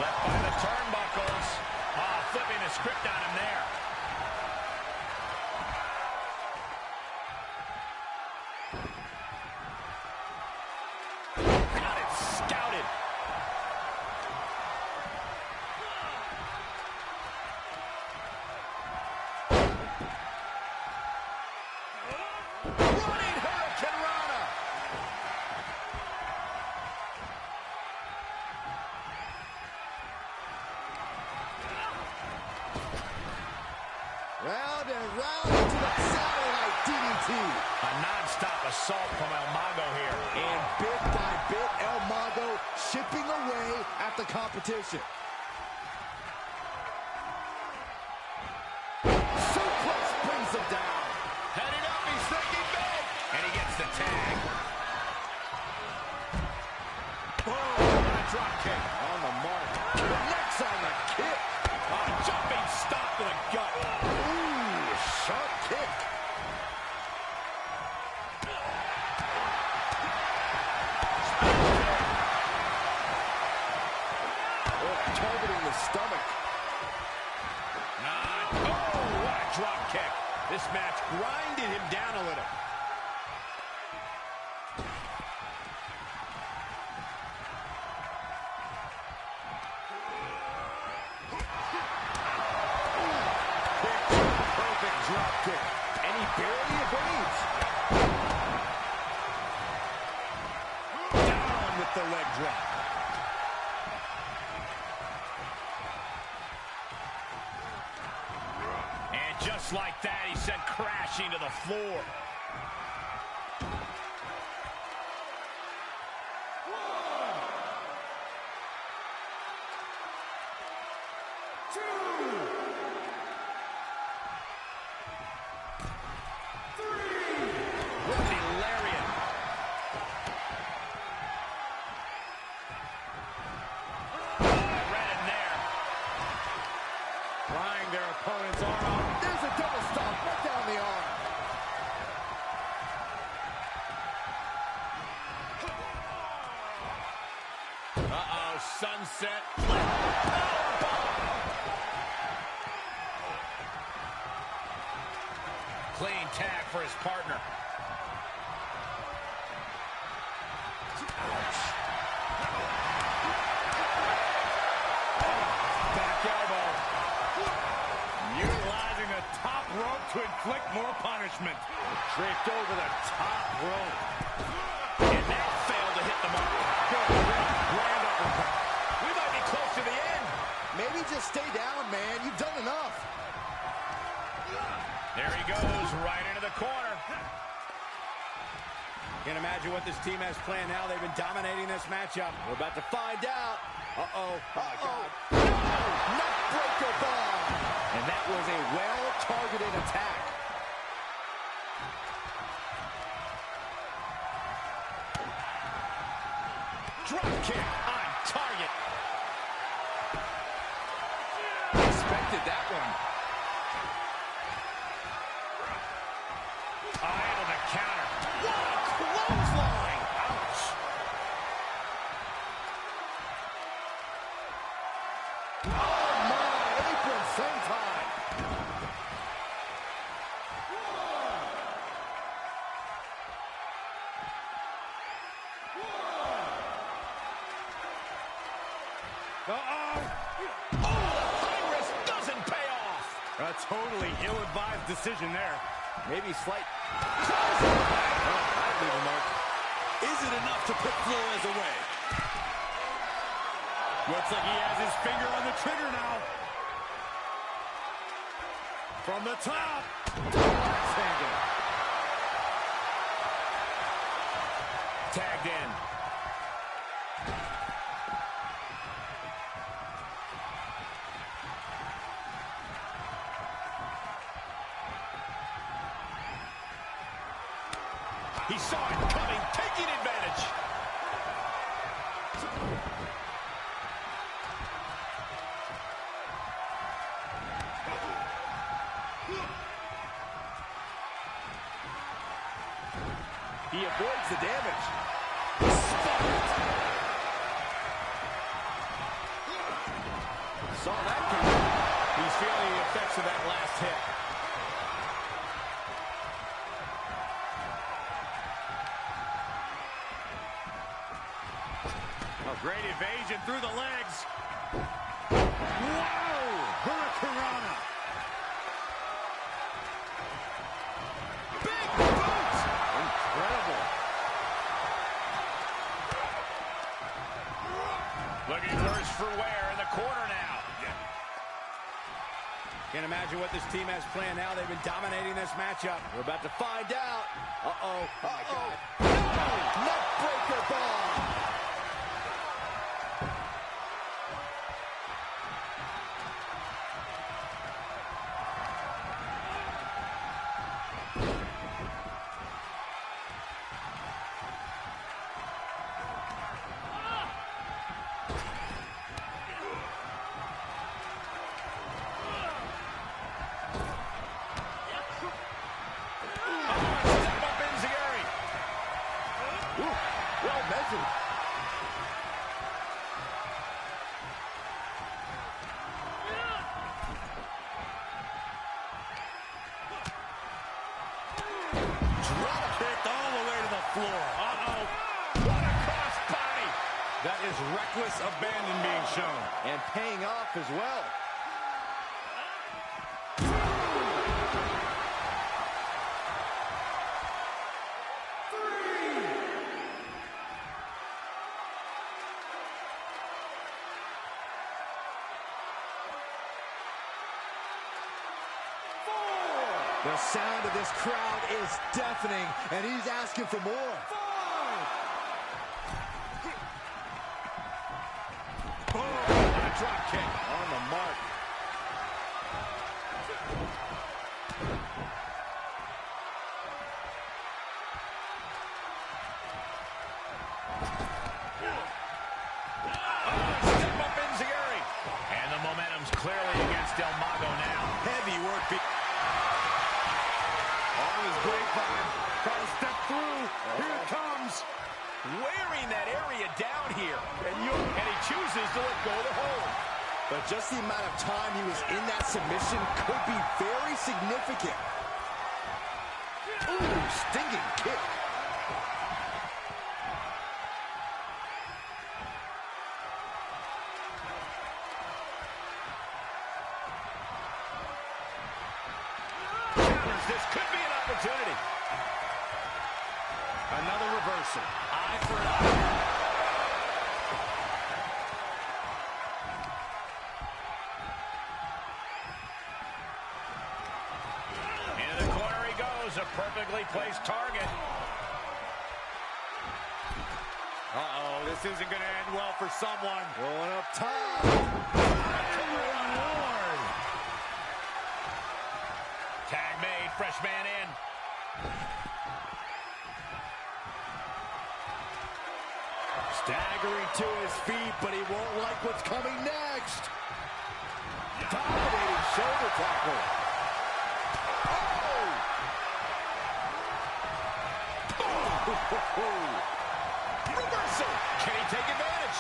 Left by the turnbuckles. Flipping the script on him there. Got it scouted. Running hurricane rana! Round and round into the satellite DDT. A non-stop assault from El Mago here. And bit by bit, El Mago chipping away at the competition. Suplex brings him down. Heading up, he's thinking big. And he gets the tag. Oh, what a drop kick. On the mark. Connects on the kick. Jumping stop to the gut. Ooh, sharp kick. Oh, targeting the stomach. Oh, what a drop kick. This match grinded him down a little. Perfect drop kick. And he barely evades. Down with the leg drop. And just like that, he sent crashing to the floor. Running lariat. Right in there. Prying their opponent's arm out. There's a double stomp right down the arm. Uh-oh, sunset. Clean tag for his partner. Back elbow. Utilizing the top rope to inflict more punishment. Draped over the top rope. And that failed to hit the mark. Grand uppercut. We might be close to the end. There he goes, right into the corner. Can't imagine what this team has planned now. They've been dominating this matchup. We're about to find out. Uh-oh. Oh, my God. No! Neckbreaker bomb! And that was a well-targeted attack. Drop kick on target. Expected that one. Able to counter. What a clothesline! Ouch. Oh, my. Apron same time. Uh-oh. Oh, the high risk doesn't pay off. A totally ill-advised decision there. Maybe slight. I'd leave a mark. Is it enough to put Flores away? Looks like he has his finger on the trigger now. From the top. Tagged in. He saw it coming, taking advantage. He avoids the damage. Saw that coming. He's feeling the effects of that last hit. Great evasion through the legs. Wow! Hurricanrana. Big boot! Incredible. Looking worse for wear in the corner now. Can't imagine what this team has planned now. They've been dominating this matchup. We're about to find out. Uh-oh. Oh, my God. No! Neckbreaker bomb! Well measured. Drop kicked all the way to the floor. Uh-oh. What a cross body. That is reckless abandon being shown. And paying off as well. The sound of this crowd is deafening, and he's asking for more. Boom! A drop kick on the mark. Step up Enziguri. And the momentum's clearly against Del Mago now. Heavy work. On his grapevine, trying to step through. Here it comes. Wearing that area down here. And he chooses to let go of the hold. But just the amount of time he was in that submission could be very significant. Ooh, stinging kick. This could be an opportunity. Another reversal. Eye for an eye. a perfectly placed target. Uh-oh, this isn't going to end well for someone. Going up top. Reward. Tag made, fresh man in. Staggering to his feet, but he won't like what's coming next. Dominating shoulder tackle. Oh! Reversal. Can he take advantage?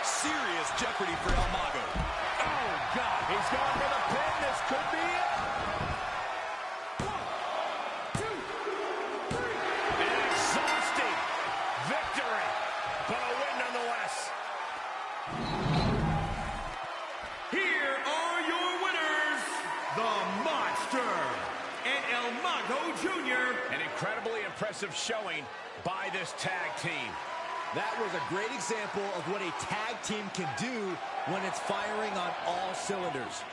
Serious jeopardy for El Mago. Oh, God. He's going for the pin. This could be it. 1, 2, 3. An exhausting victory, but a win nonetheless. Here are your winners, the Monster and El Mago Jr. An incredibly impressive showing by this tag team. That was a great example of what a tag team can do when it's firing on all cylinders.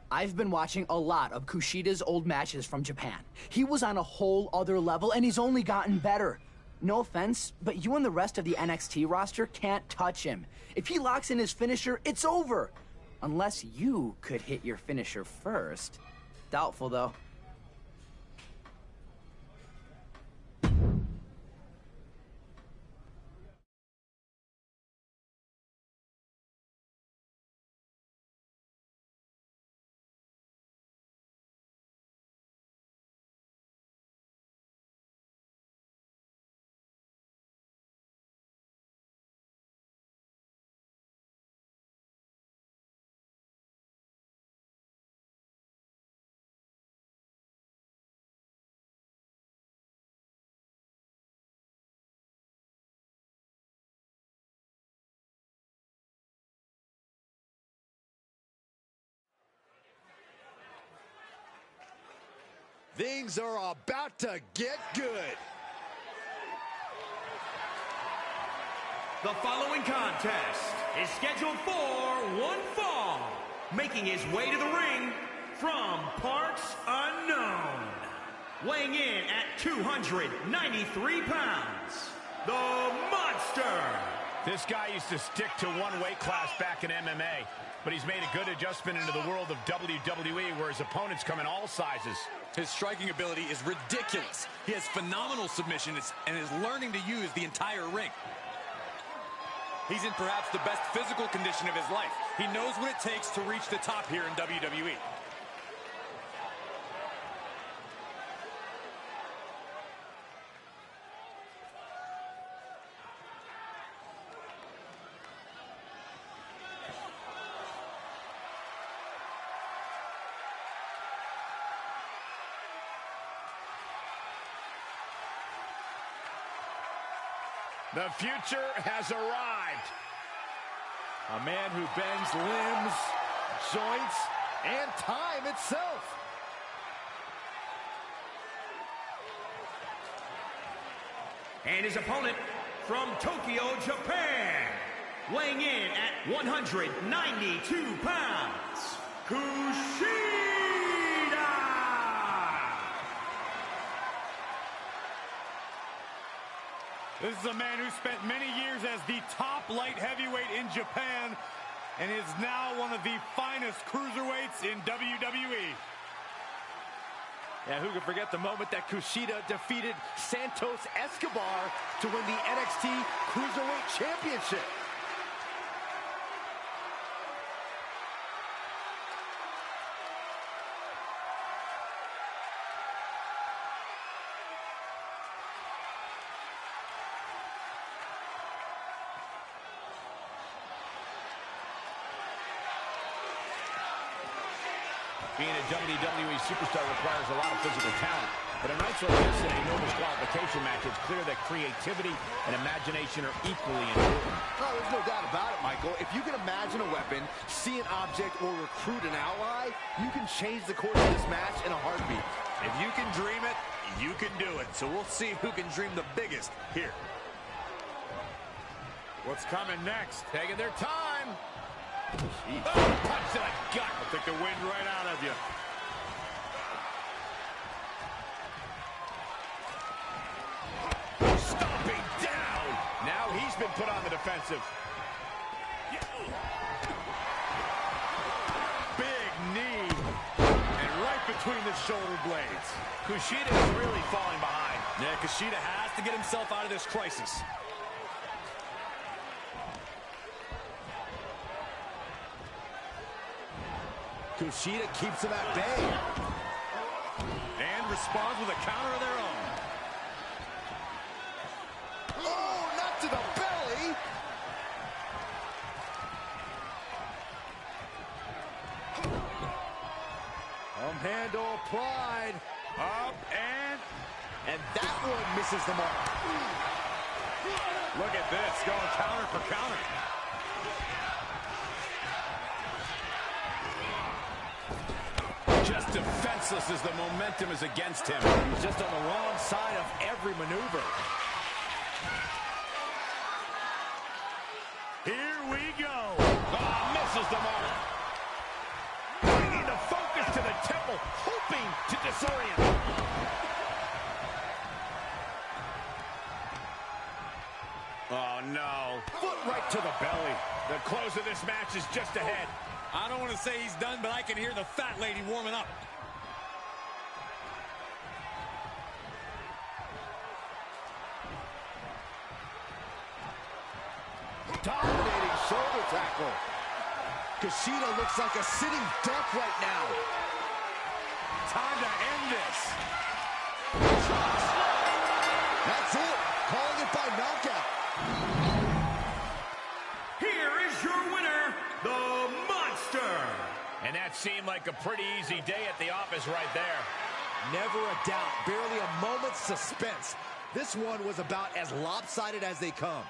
I've been watching a lot of Kushida's old matches from Japan. He was on a whole other level, and he's only gotten better. No offense, but you and the rest of the NXT roster can't touch him. If he locks in his finisher, it's over. Unless you could hit your finisher first. Doubtful, though. Things are about to get good. The following contest is scheduled for one fall. Making his way to the ring from parts unknown. Weighing in at 293 pounds, the Monster. This guy used to stick to one weight class back in MMA, but he's made a good adjustment into the world of WWE, where his opponents come in all sizes. His striking ability is ridiculous. He has phenomenal submissions and is learning to use the entire ring. He's in perhaps the best physical condition of his life. He knows what it takes to reach the top here in WWE. The future has arrived. A man who bends limbs, joints, and time itself. And his opponent from Tokyo, Japan. Weighing in at 192 pounds, Kushida. This is a man who spent many years as the top light heavyweight in Japan and is now one of the finest cruiserweights in WWE. Yeah, who could forget the moment that Kushida defeated Santos Escobar to win the NXT Cruiserweight Championship? Being a WWE superstar requires a lot of physical talent. But on nights like this in a no disqualification match, it's clear that creativity and imagination are equally important. Oh, there's no doubt about it, Michael. If you can imagine a weapon, see an object, or recruit an ally, you can change the course of this match in a heartbeat. If you can dream it, you can do it. So we'll see who can dream the biggest here. What's coming next? Taking their time. Oh, punch to the gut. I'll take the wind right out of you. Stomping down. Now he's been put on the defensive. Big knee. And right between the shoulder blades. Kushida is really falling behind. Yeah, Kushida has to get himself out of this crisis. Kushida keeps him at bay. And responds with a counter of their own. Oh, not to the belly. Handle applied. Up and that one misses the mark. Look at this, going counter for counter. Just defenseless as the momentum is against him. He's just on the wrong side of every maneuver. Here we go. Misses the mark. Bringing the focus to the temple, hoping to disorient. Oh, no. Foot right to the belly. The close of this match is just ahead. I don't want to say he's done, but I can hear the fat lady warming up. Dominating shoulder tackle. Kushida looks like a sitting duck right now. Time to end this. That's it. Calling it by knockout. Here is your winner, the Monster. And that seemed like a pretty easy day at the office right there. Never a doubt. Barely a moment's suspense. This one was about as lopsided as they come.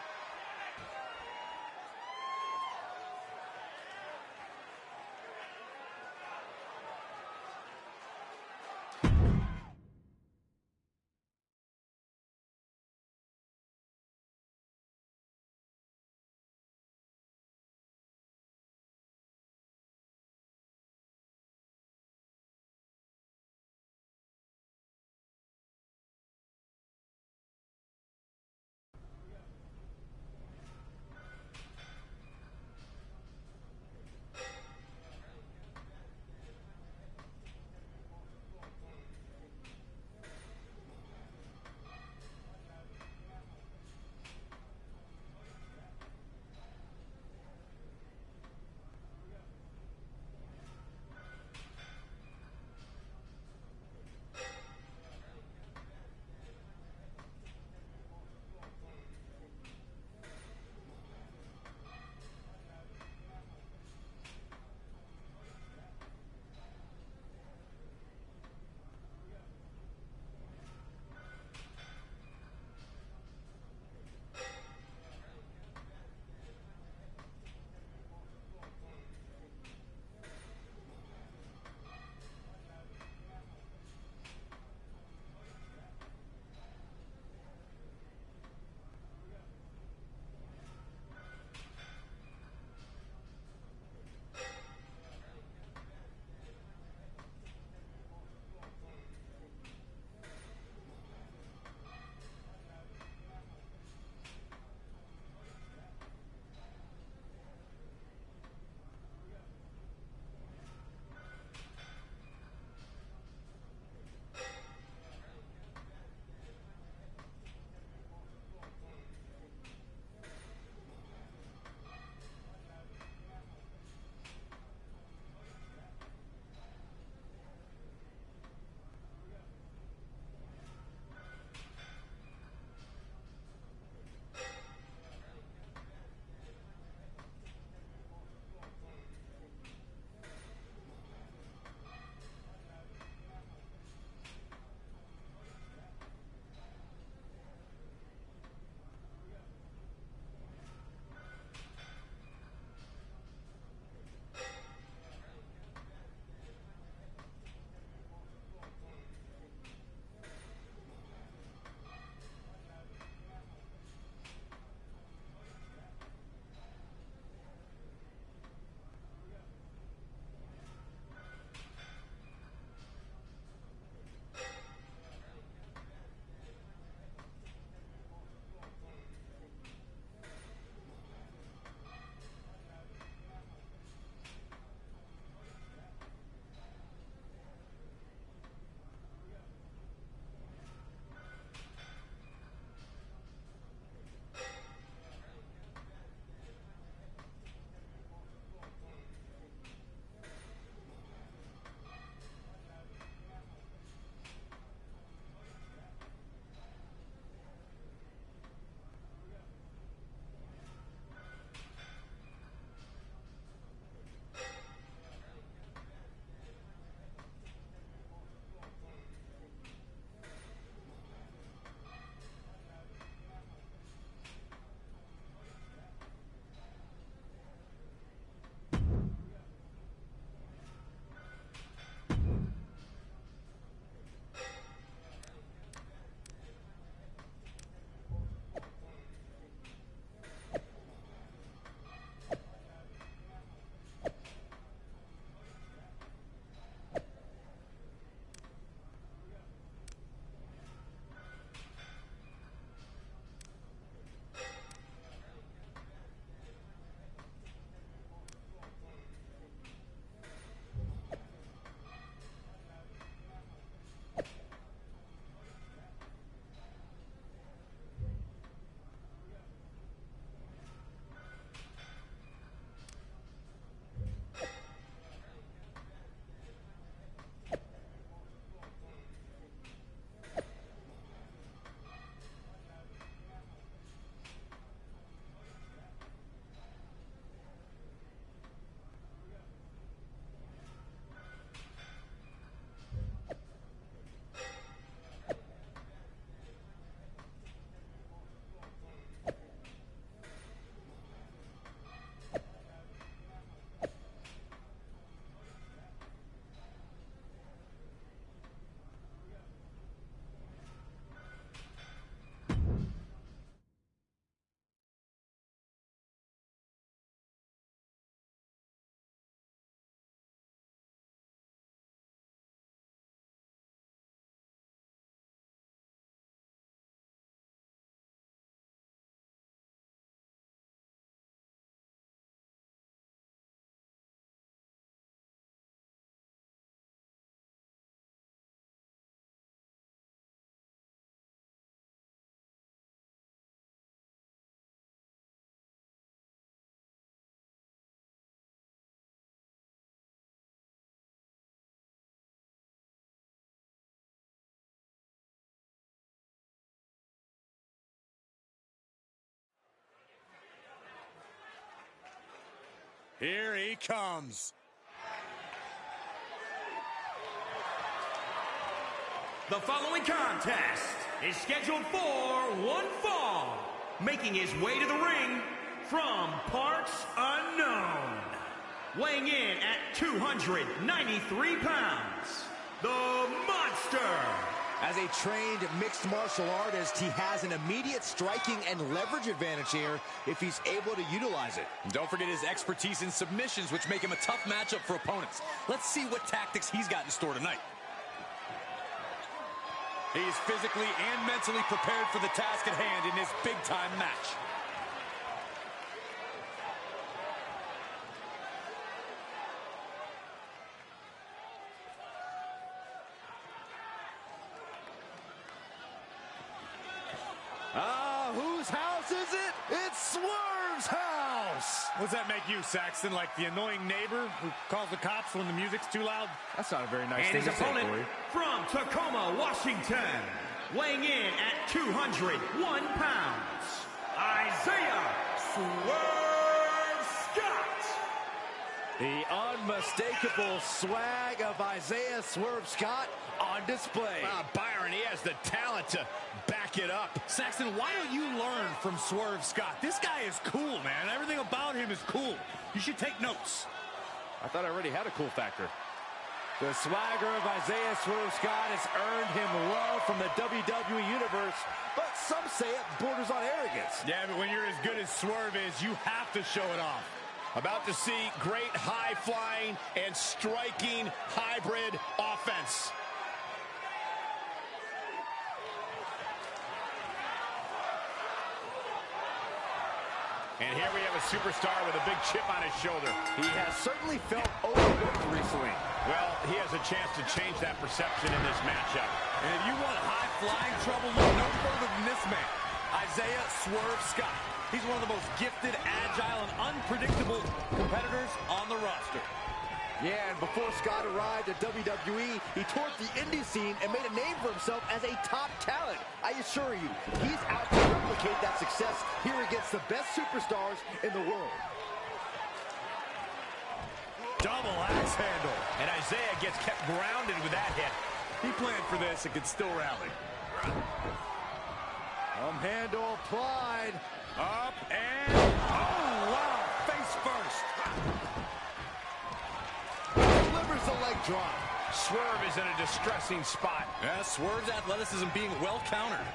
Here he comes. The following contest is scheduled for one fall. Making his way to the ring from parts unknown. Weighing in at 293 pounds, the Monster. As a trained mixed martial artist, he has an immediate striking and leverage advantage here if he's able to utilize it. And don't forget his expertise in submissions, which make him a tough matchup for opponents. Let's see what tactics he's got in store tonight. He's physically and mentally prepared for the task at hand in this big-time match. Whose house is it? It's Swerve's house! What does that make you, Saxton? Like the annoying neighbor who calls the cops when the music's too loud? That's not a very nice And thing his to say, opponent Corey. from Tacoma, Washington, weighing in at 201 pounds, Isaiah Swerve Scott. The unmistakable swag of Isaiah Swerve Scott on display. Byron, he has the talent to back it up. Saxton, why don't you learn from Swerve Scott? This guy is cool, man. Everything about him is cool. You should take notes. I thought I already had a cool factor. The swagger of Isaiah Swerve Scott has earned him love from the WWE Universe, but some say it borders on arrogance. Yeah, but when you're as good as Swerve is, you have to show it off. About to see great high-flying and striking hybrid offense. And here we have a superstar with a big chip on his shoulder. He has certainly felt overlooked recently. Well, he has a chance to change that perception in this matchup. And if you want high-flying trouble, look no further than this man, Isaiah Swerve Scott. He's one of the most gifted, agile, and unpredictable competitors on the roster. Yeah, and before Scott arrived at WWE, he toured the indie scene and made a name for himself as a top talent. I assure you, he's out to replicate that success here against the best superstars in the world. Double axe handle. And Isaiah gets kept grounded with that hit. He planned for this and could still rally. Handle applied. Up and... oh, wow. Face first. Delivers the leg drop. Swerve is in a distressing spot. Yeah, Swerve's athleticism being well countered.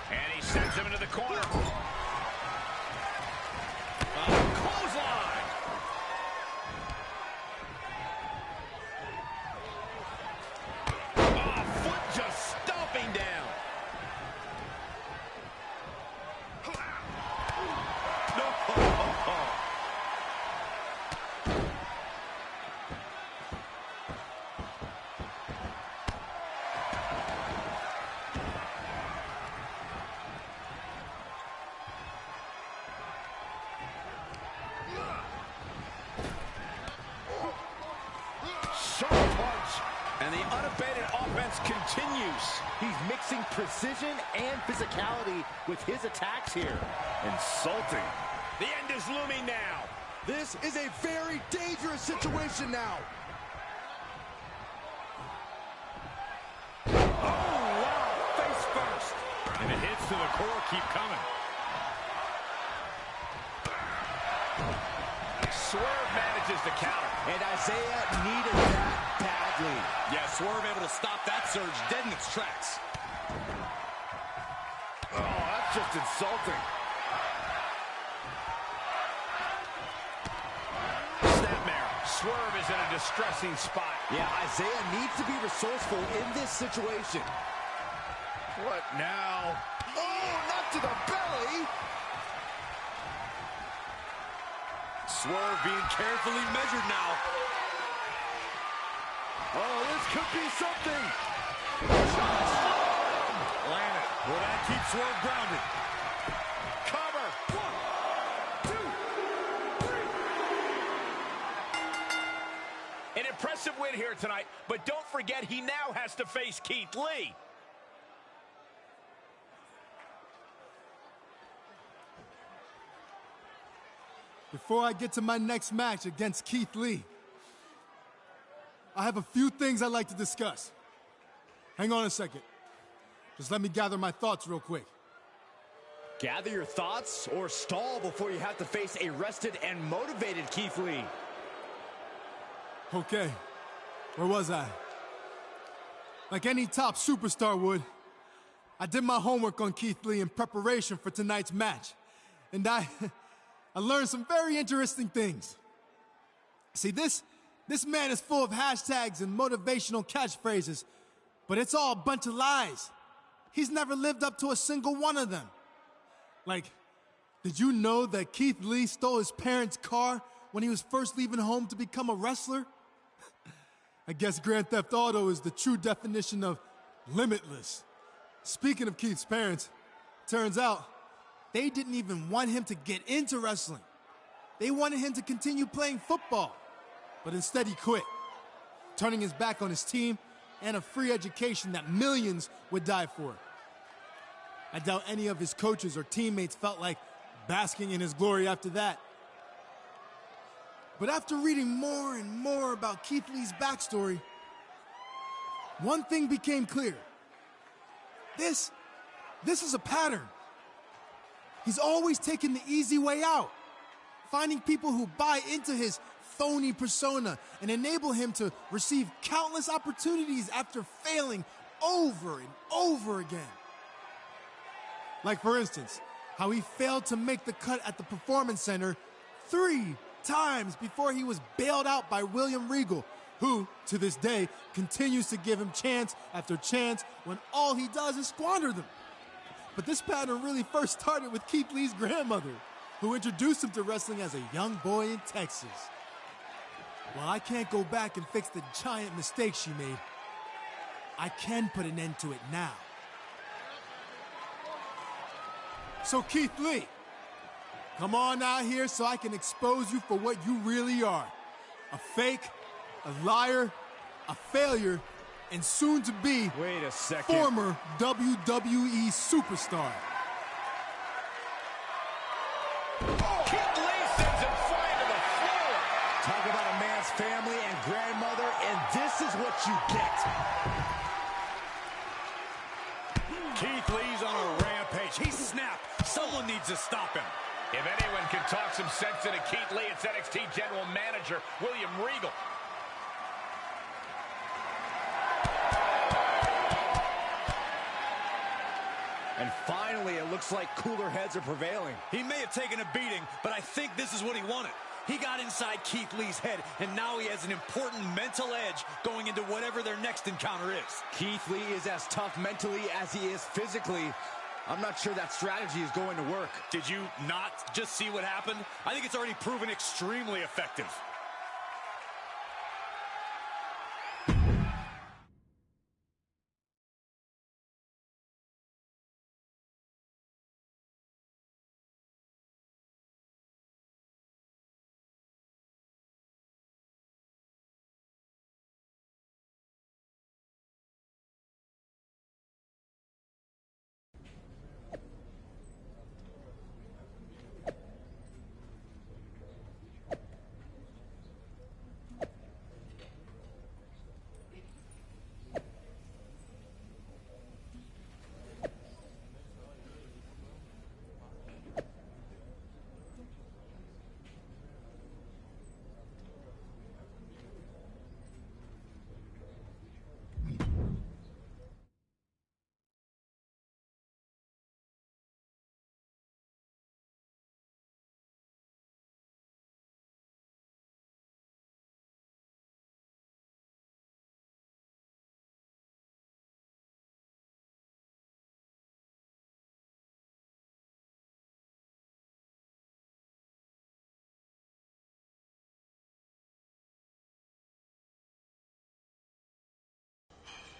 And he sends him into the corner. Clothesline. Foot just stomping down. And the unabated offense continues. He's mixing precision and physicality with his attacks here. Insulting. The end is looming now. This is a very dangerous situation now. Oh, wow. Face first. And it hits to the core. Keep coming. Swerve manages to counter. And Isaiah needed that badly. Yeah, Swerve able to stop that surge dead in its tracks. Oh, that's just insulting. Snapmare. Swerve is in a distressing spot. Yeah, Isaiah needs to be resourceful in this situation. What now? Oh, not to the belly. Swerve being carefully measured now. Oh, this could be something. Landed. Will that keep Swerve grounded? Cover. 1, 2, 3. An impressive win here tonight, but don't forget he now has to face Keith Lee. Before I get to my next match against Keith Lee, I have a few things I'd like to discuss. Hang on a second. Just let me gather my thoughts real quick. Gather your thoughts or stall before you have to face a rested and motivated Keith Lee. Okay, where was I? Like any top superstar would, I did my homework on Keith Lee in preparation for tonight's match. And I learned some very interesting things. See, this man is full of hashtags and motivational catchphrases, but it's all a bunch of lies. He's never lived up to a single one of them. Like, did you know that Keith Lee stole his parents' car when he was first leaving home to become a wrestler? I guess Grand Theft Auto is the true definition of limitless. Speaking of Keith's parents, turns out they didn't even want him to get into wrestling. They wanted him to continue playing football, but instead he quit, turning his back on his team and a free education that millions would die for. I doubt any of his coaches or teammates felt like basking in his glory after that. But after reading more and more about Keith Lee's backstory, one thing became clear. This is a pattern. He's always taken the easy way out, finding people who buy into his phony persona and enable him to receive countless opportunities after failing over and over again. Like, for instance, how he failed to make the cut at the Performance Center 3 times before he was bailed out by William Regal, who, to this day, continues to give him chance after chance when all he does is squander them. But this pattern really first started with Keith Lee's grandmother, who introduced him to wrestling as a young boy in Texas. While I can't go back and fix the giant mistake she made, I can put an end to it now. So Keith Lee, come on out here so I can expose you for what you really are. A fake, a liar, a failure, and soon to be Wait a second. Former WWE superstar. Keith Lee sends him flying to the floor. Talk about a man's family and grandmother, and this is what you get. Keith Lee's on a rampage. He snapped. Someone needs to stop him. If anyone can talk some sense into Keith Lee, it's NXT General Manager William Regal. And finally, it looks like cooler heads are prevailing. He may have taken a beating, but I think this is what he wanted. He got inside Keith Lee's head, and now he has an important mental edge going into whatever their next encounter is. Keith Lee is as tough mentally as he is physically. I'm not sure that strategy is going to work. Did you not just see what happened? I think it's already proven extremely effective.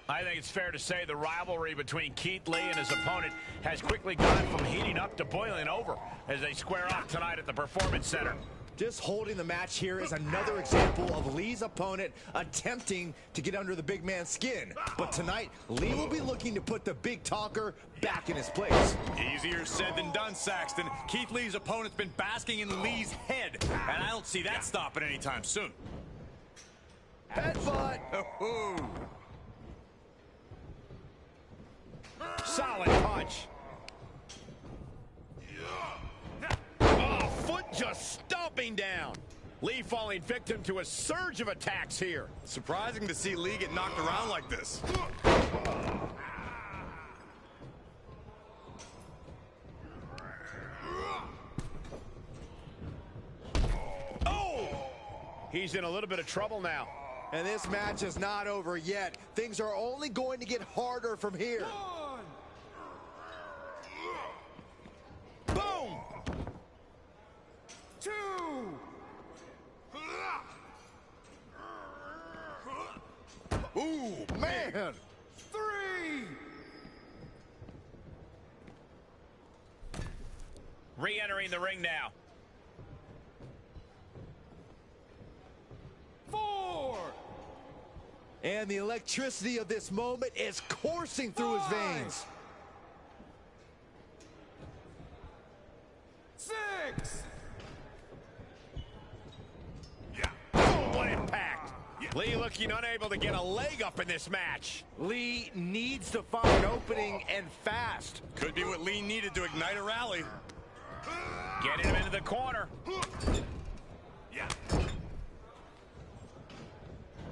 I think it's fair to say the rivalry between Keith Lee and his opponent has quickly gone from heating up to boiling over as they square off tonight at the Performance Center. Just holding the match here is another example of Lee's opponent attempting to get under the big man's skin. But tonight, Lee will be looking to put the big talker back in his place. Easier said than done, Saxton. Keith Lee's opponent's been basking in Lee's head, and I don't see that stopping anytime soon. Headbutt! Solid punch. Oh, foot just stomping down. Lee falling victim to a surge of attacks here. Surprising to see Lee get knocked around like this. Oh! He's in a little bit of trouble now. And this match is not over yet. Things are only going to get harder from here. Boom! 2. Ooh, man! 3. Re-entering the ring now. 4. And the electricity of this moment is coursing through his veins. 6. Oh, what impact! Lee looking unable to get a leg up in this match. Lee needs to find an opening, and fast. Could be what Lee needed to ignite a rally. Getting him into the corner.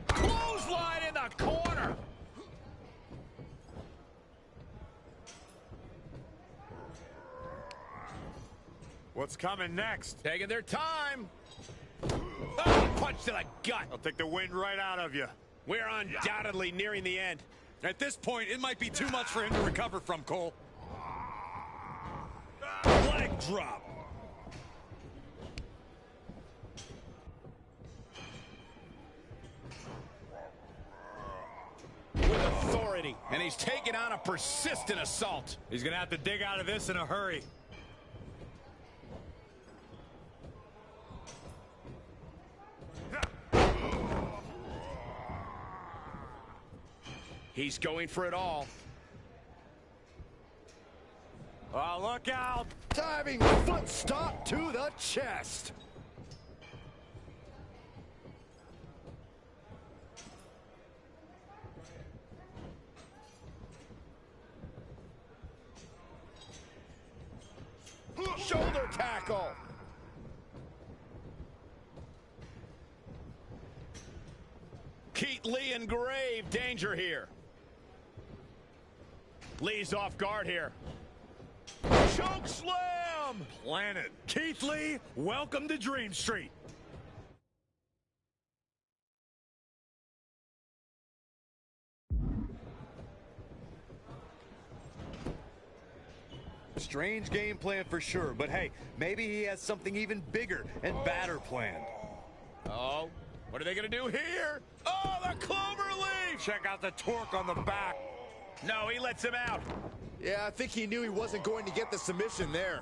Clothesline in the corner. What's coming next? Taking their time. Oh, punch to the gut. I'll take the wind right out of you. We're undoubtedly nearing the end. At this point, it might be too much for him to recover from, Cole. Leg drop. With authority. And he's taking on a persistent assault. He's going to have to dig out of this in a hurry. He's going for it all. Oh, look out! Diving foot stop to the chest. Shoulder tackle. Keith Lee in grave danger here. Lee's off guard here. Choke slam! Planet. Keith Lee, welcome to Dream Street. Strange game plan for sure, but hey, maybe he has something even bigger and badder planned. Oh, what are they going to do here? Oh, the clover leaf! Check out the torque on the back. No, he lets him out. Yeah, I think he knew he wasn't going to get the submission there.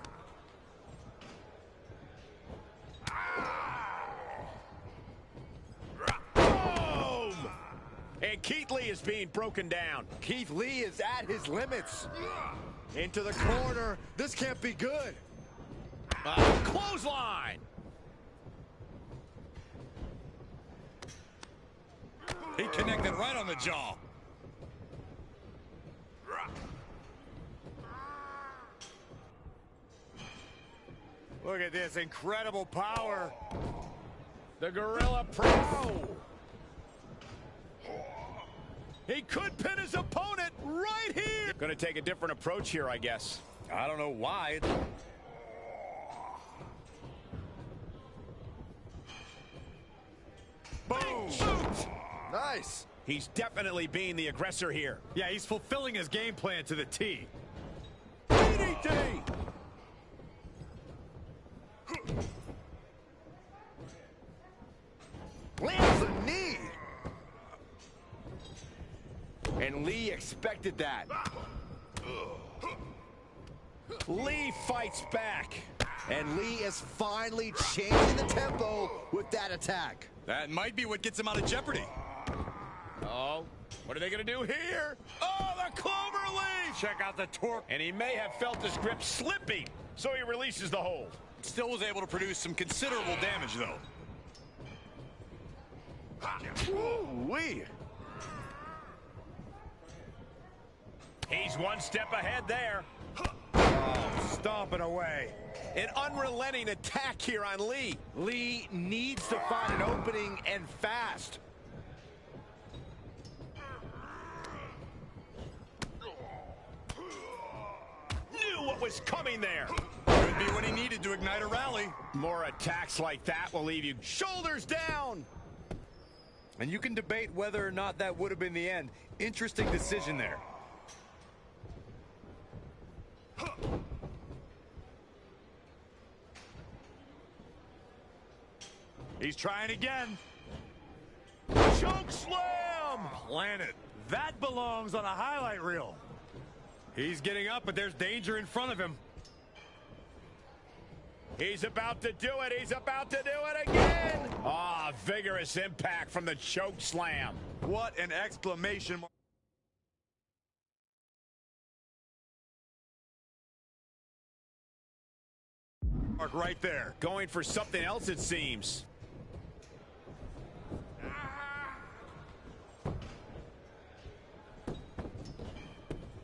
Boom! And Keith Lee is being broken down. Keith Lee is at his limits. Into the corner. This can't be good. Clothesline! He connected right on the jaw. Look at this incredible power. The gorilla press. He could pin his opponent right here. Gonna take a different approach here, I guess. I don't know why. Boom! Shoot! Nice. He's definitely being the aggressor here. Yeah, he's fulfilling his game plan to the T. DDT! Lands a knee. And Lee expected that. Lee fights back. And Lee is finally changing the tempo with that attack. That might be what gets him out of jeopardy. Oh, what are they going to do here? Oh, the clover leaf! Check out the torque. And he may have felt his grip slipping, so he releases the hold. Still was able to produce some considerable damage, though. Ooh-wee. He's one step ahead there. Oh, stomping away. An unrelenting attack here on Lee. Lee needs to find an opening, and fast. Knew what was coming there. Could be what he needed to ignite a rally. More attacks like that will leave you shoulders down. And you can debate whether or not that would have been the end. Interesting decision there. He's trying again. Choke slam! Planet. That belongs on a highlight reel. He's getting up, but there's danger in front of him. He's about to do it. He's about to do it again. Ah, vigorous impact from the choke slam. What an exclamation mark right there. Going for something else, it seems.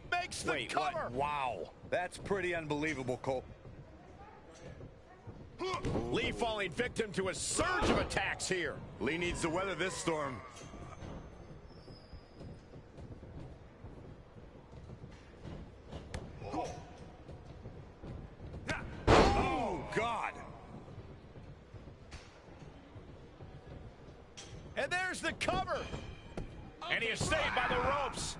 Makes the cover. What? Wow. That's pretty unbelievable, Cole. Lee falling victim to a surge of attacks here. Lee needs to weather this storm. Oh, God. And there's the cover. And he is saved by the ropes.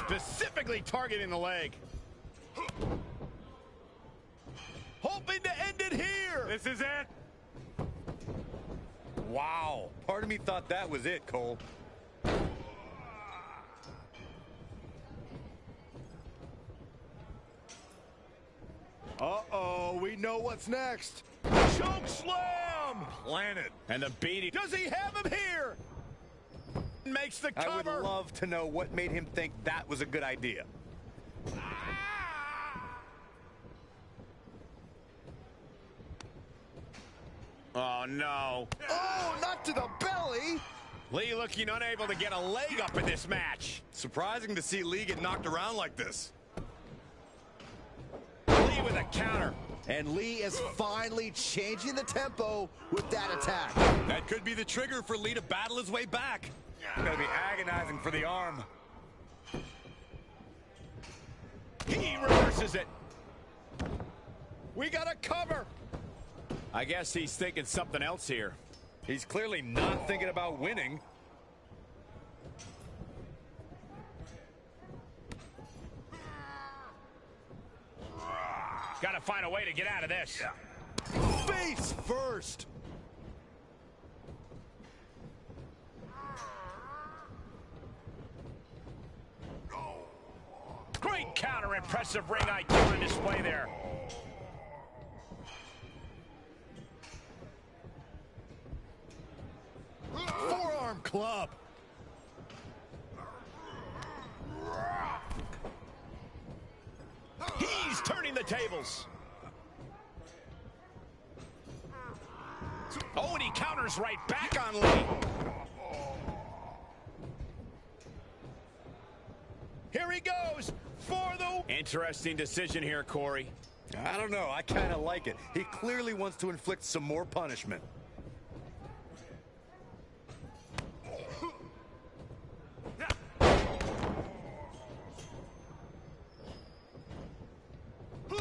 Specifically targeting the leg. Hoping to end it here. This is it. Wow. Part of me thought that was it, Cole. Uh-oh, we know what's next. Choke slam! Planet. And the beating. Does he have him here? Makes the cover. I would love to know what made him think that was a good idea. Oh, no. Oh, not to the belly. Lee looking unable to get a leg up in this match. Surprising to see Lee get knocked around like this. Lee with a counter. And Lee is finally changing the tempo with that attack. That could be the trigger for Lee to battle his way back. It's gonna be agonizing for the arm. He reverses it. We got a cover. I guess he's thinking something else here. He's clearly not thinking about winning. Got to find a way to get out of this. Face first. Great counter, impressive ring IQ on display there. Forearm club. He's turning the tables. Oh, and he counters right back on Lee. Here he goes for the... Interesting decision here, Corey. I don't know. I kind of like it. He clearly wants to inflict some more punishment.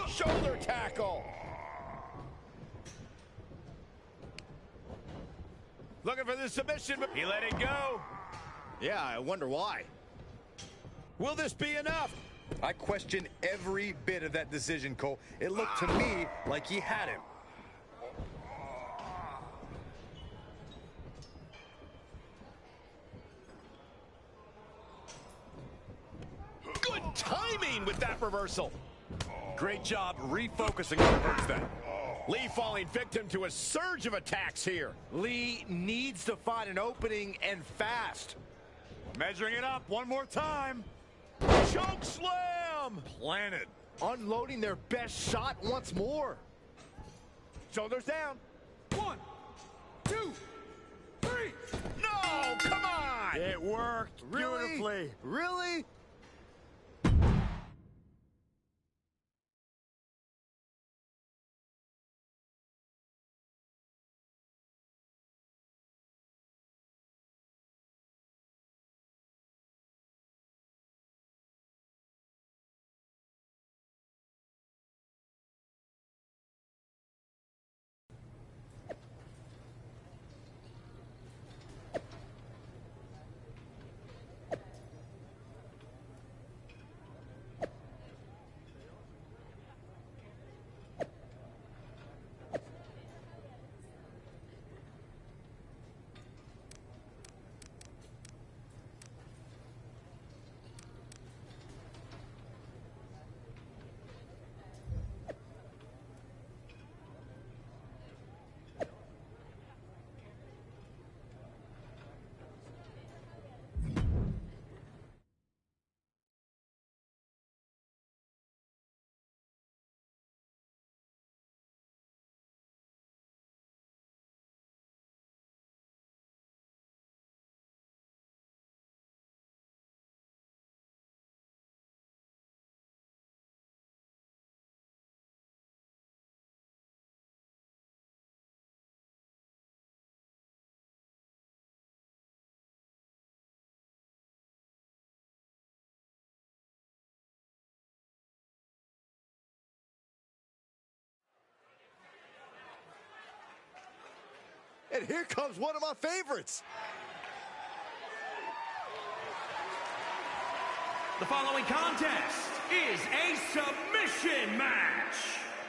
Shoulder tackle. Looking for the submission, but he let it go. Yeah, I wonder why. Will this be enough? I question every bit of that decision, Cole. It looked to me like he had him. timing with that reversal. Great job refocusing to reverse that. Lee falling victim to a surge of attacks here. Lee needs to find an opening and fast. Measuring it up one more time. Choke slam! Planted. Unloading their best shot once more. Shoulders down. 1, 2, 3. No, come on! It worked beautifully. Really? And here comes one of my favorites. The following contest is a submission match.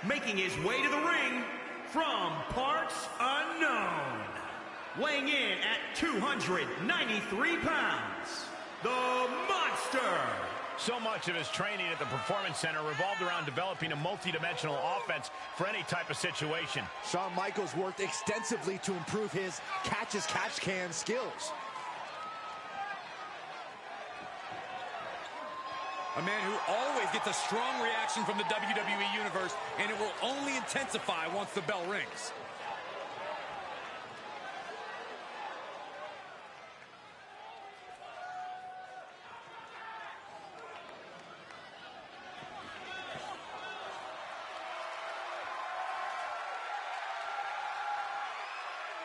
Making his way to the ring from parts unknown. Weighing in at 293 pounds, the Monster. So much of his training at the Performance Center revolved around developing a multi-dimensional offense for any type of situation. Shawn Michaels worked extensively to improve his catch-as-catch-can skills. A man who always gets a strong reaction from the WWE Universe, and it will only intensify once the bell rings.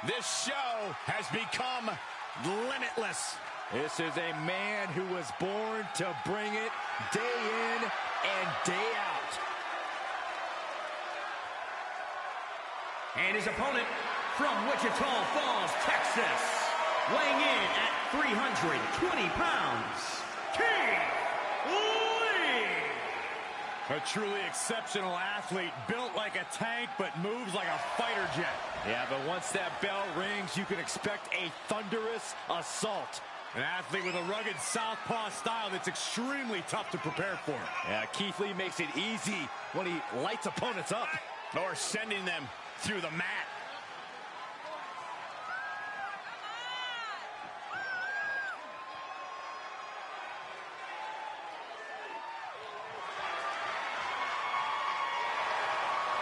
This show has become limitless. This is a man who was born to bring it day in and day out. And his opponent from Wichita Falls, Texas, weighing in at 320 pounds, King Lee. A truly exceptional athlete, built like a tank but moves like a fighter jet. Yeah, but once that bell rings, you can expect a thunderous assault. An athlete with a rugged southpaw style that's extremely tough to prepare for. Yeah, Keith Lee makes it easy when he lights opponents up. Or sending them through the mat.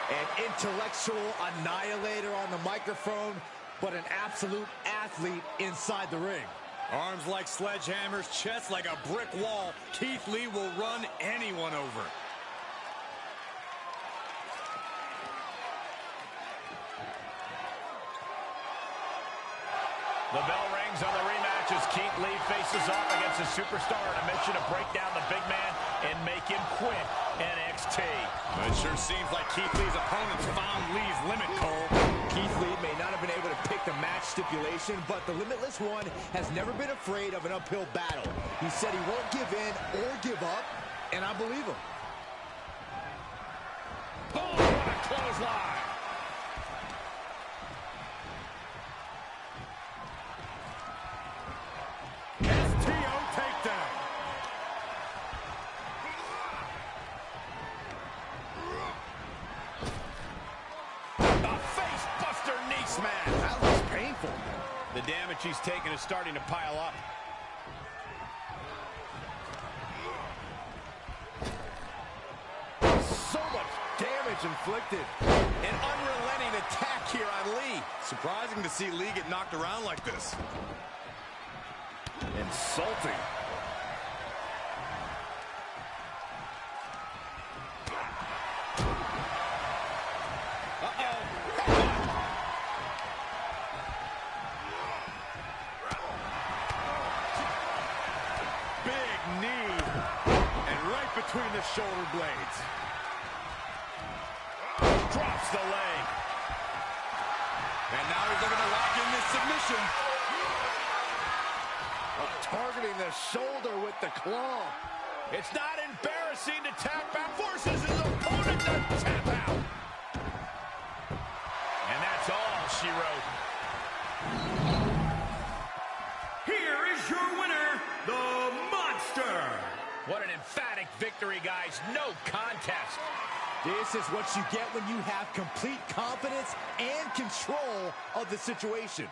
An intellectual annihilator on the microphone, but an absolute athlete inside the ring. Arms like sledgehammers, chest like a brick wall. Keith Lee will run anyone over. The bell rings on the rematch as Keith Lee faces off against a superstar in a mission to break down the big man and make him quit NXT. It sure seems like Keith Lee's opponents found Lee's limit, Cole. Keith Lee may not have been able to pick the match stipulation, but the Limitless One has never been afraid of an uphill battle. He said he won't give in or give up, and I believe him. Oh, what a clothesline! STO takedown. smash. That looks painful. The damage he's taken is starting to pile up. So much damage inflicted. An unrelenting attack here on Lee. Surprising to see Lee get knocked around like this. Insulting. Big knee. And right between the shoulder blades. Drops the leg. And now he's looking to lock in this submission. Targeting the shoulder with the claw. It's not embarrassing to tap out. Forces his opponent to tap out. And that's all she wrote. Here is your winner, the Monster. What an emphatic victory, guys. No contest. This is what you get when you have complete confidence and control of the situation.